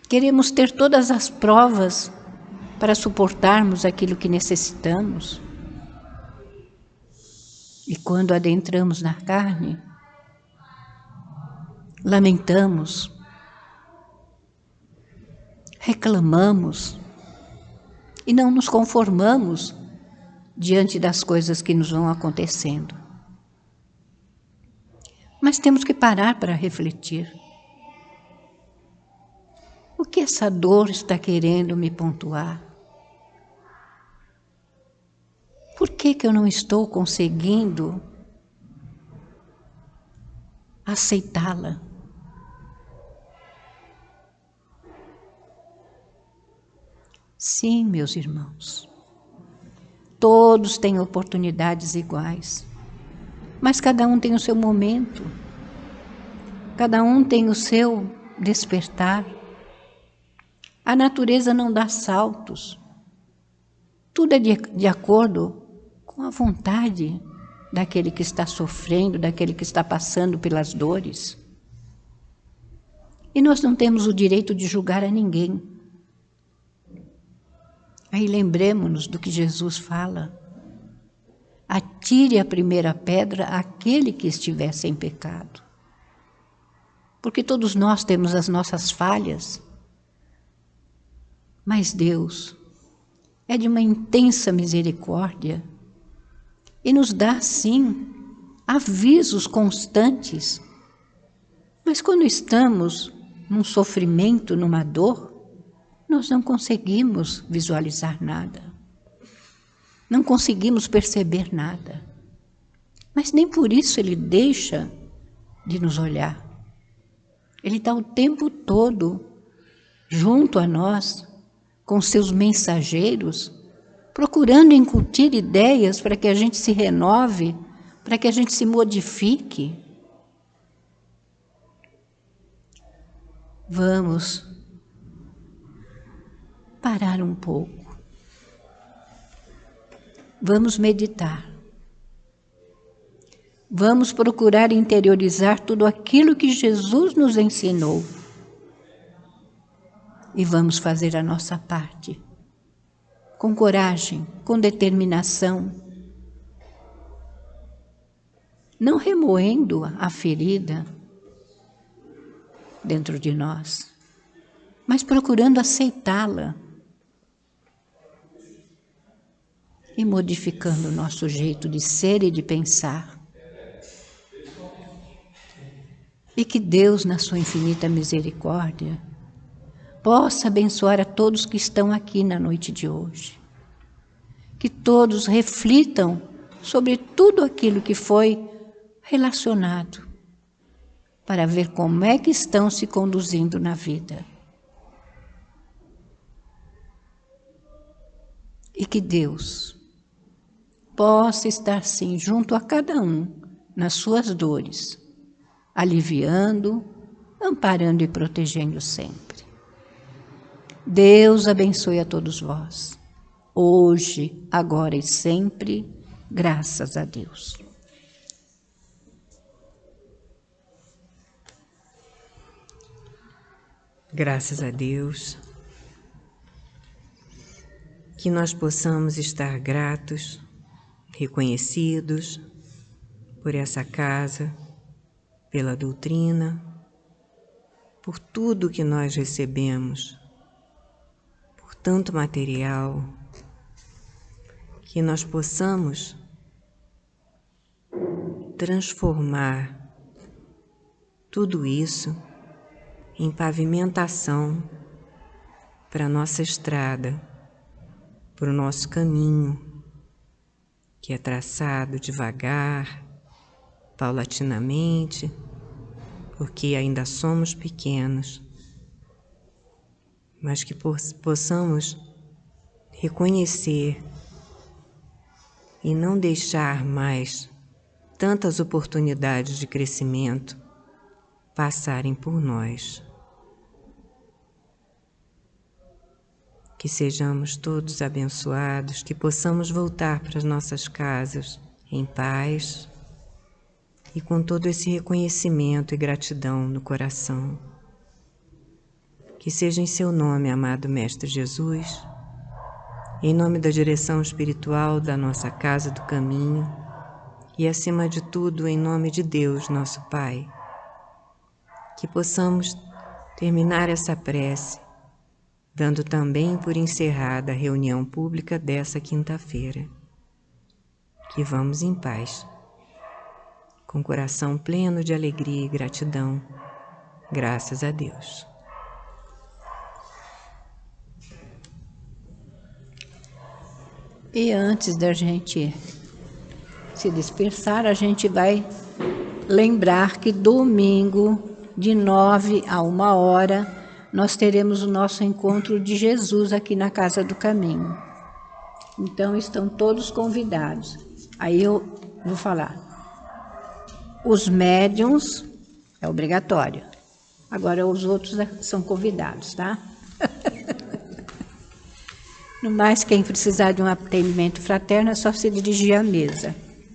Queremos ter todas as provas para suportarmos aquilo que necessitamos. E quando adentramos na carne, lamentamos, reclamamos e não nos conformamos diante das coisas que nos vão acontecendo. Mas temos que parar para refletir. O que essa dor está querendo me pontuar? Por que eu não estou conseguindo aceitá-la? Sim, meus irmãos, todos têm oportunidades iguais, mas cada um tem o seu momento, cada um tem o seu despertar. A natureza não dá saltos, tudo é de acordo com a vontade daquele que está sofrendo, daquele que está passando pelas dores. E nós não temos o direito de julgar a ninguém. Aí lembremos-nos do que Jesus fala. Atire a primeira pedra àquele que estiver sem pecado. Porque todos nós temos as nossas falhas. Mas Deus é de uma intensa misericórdia e nos dá, sim, avisos constantes. Mas quando estamos num sofrimento, numa dor, nós não conseguimos visualizar nada. Não conseguimos perceber nada. Mas nem por isso Ele deixa de nos olhar. Ele está o tempo todo junto a nós, com seus mensageiros, procurando incutir ideias para que a gente se renove, para que a gente se modifique. Vamos parar um pouco. Vamos meditar. Vamos procurar interiorizar tudo aquilo que Jesus nos ensinou. E vamos fazer a nossa parte, com coragem, com determinação, não remoendo a ferida dentro de nós, mas procurando aceitá-la e modificando o nosso jeito de ser e de pensar. E que Deus, na sua infinita misericórdia, possa abençoar a todos que estão aqui na noite de hoje. Que todos reflitam sobre tudo aquilo que foi relacionado, para ver como é que estão se conduzindo na vida. E que Deus possa estar, sim, junto a cada um, nas suas dores, aliviando, amparando e protegendo sempre. Deus abençoe a todos vós, hoje, agora e sempre, graças a Deus. Graças a Deus, que nós possamos estar gratos, reconhecidos por essa casa, pela doutrina, por tudo que nós recebemos, por tanto material, que nós possamos transformar tudo isso em pavimentação para a nossa estrada, para o nosso caminho, que é traçado devagar, paulatinamente, porque ainda somos pequenos, mas que possamos reconhecer e não deixar mais tantas oportunidades de crescimento passarem por nós. Que sejamos todos abençoados, que possamos voltar para as nossas casas em paz e com todo esse reconhecimento e gratidão no coração. Que seja em seu nome, amado Mestre Jesus, em nome da direção espiritual da nossa Casa do Caminho e, acima de tudo, em nome de Deus, nosso Pai, que possamos terminar essa prece, dando também por encerrada a reunião pública dessa quinta-feira. Que vamos em paz, com coração pleno de alegria e gratidão, graças a Deus. E antes da gente se dispersar, a gente vai lembrar que domingo, de 9 a 1 hora, nós teremos o nosso encontro de Jesus aqui na Casa do Caminho. Então, estão todos convidados. Aí eu vou falar. Os médiuns é obrigatório. Agora, os outros são convidados, tá? No mais, quem precisar de um atendimento fraterno é só se dirigir à mesa.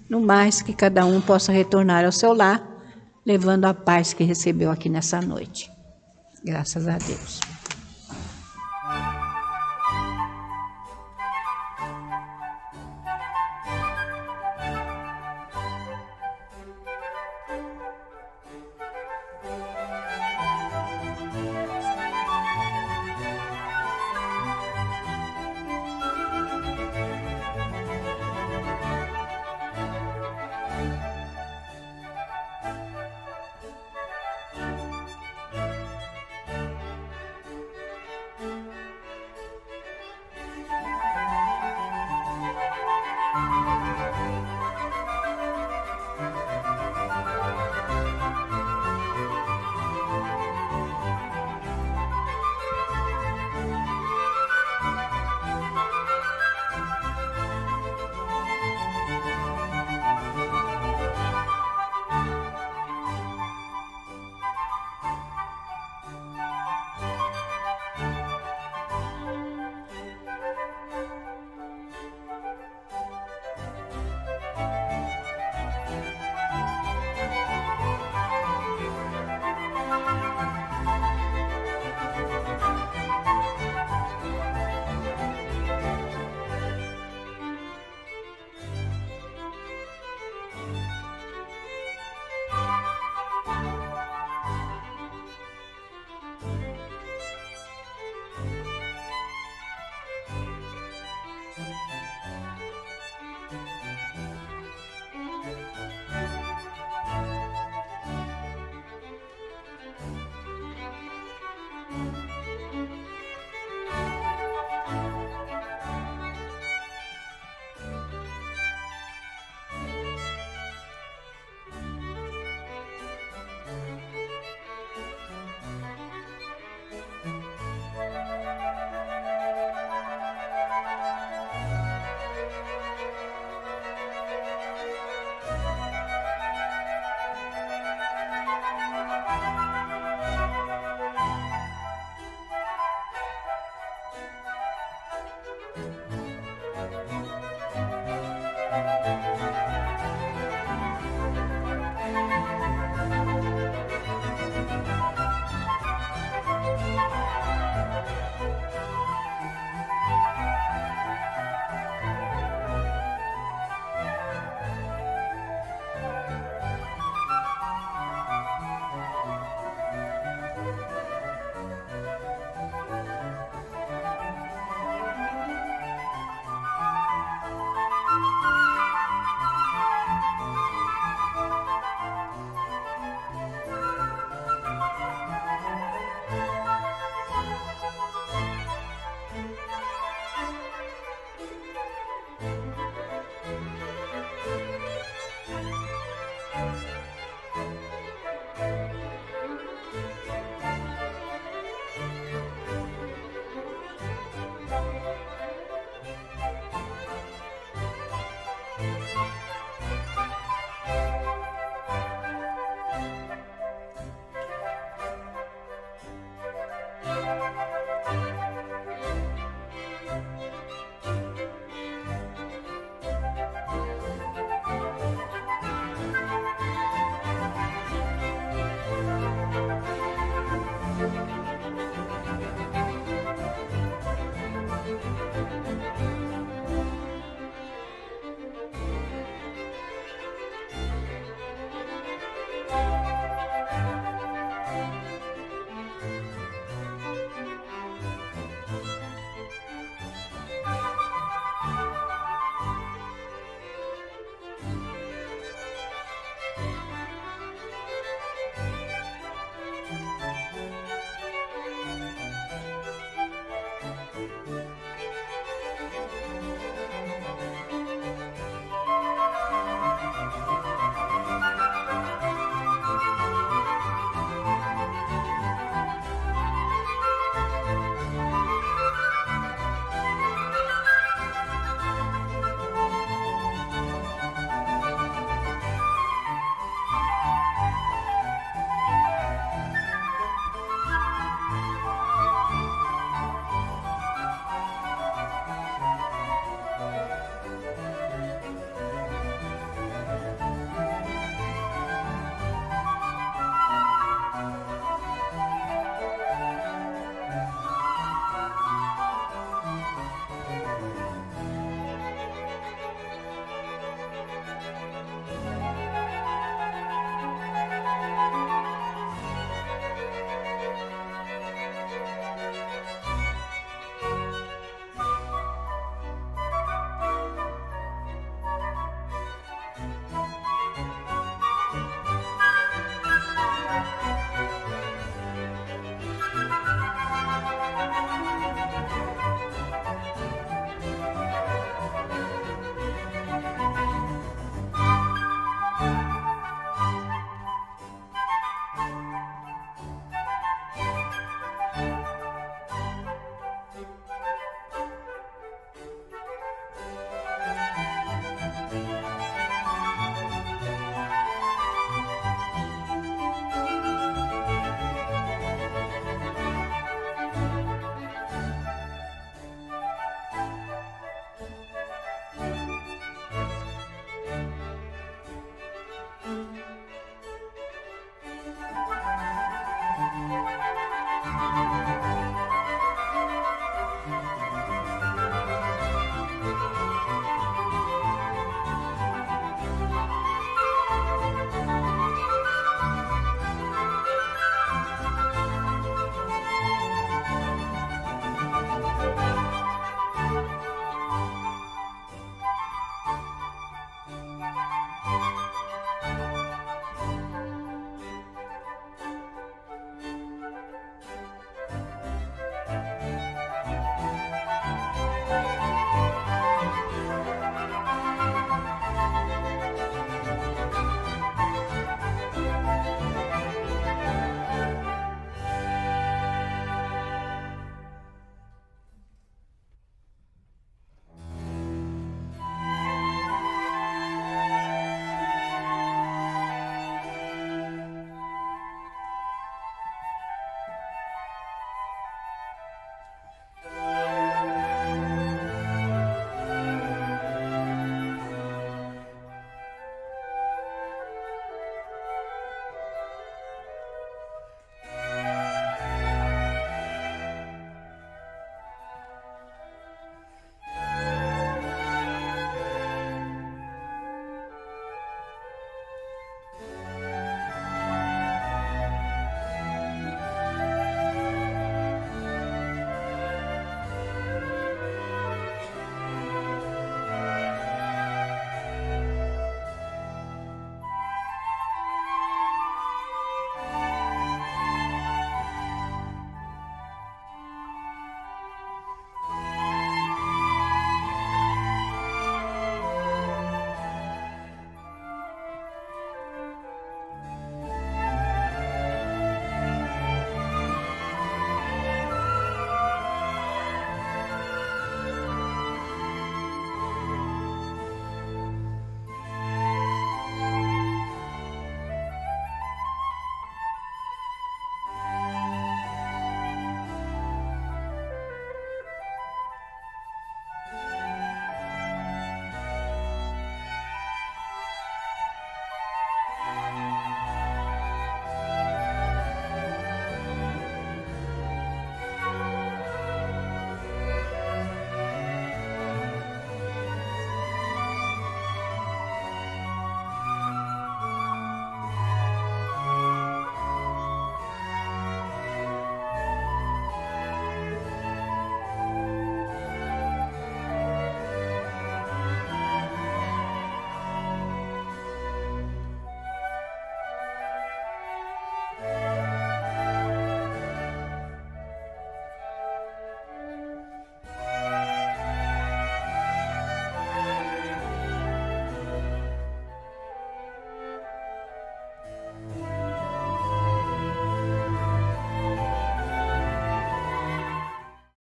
No mais, que cada um possa retornar ao seu lar, levando a paz que recebeu aqui nessa noite. Graças a Deus.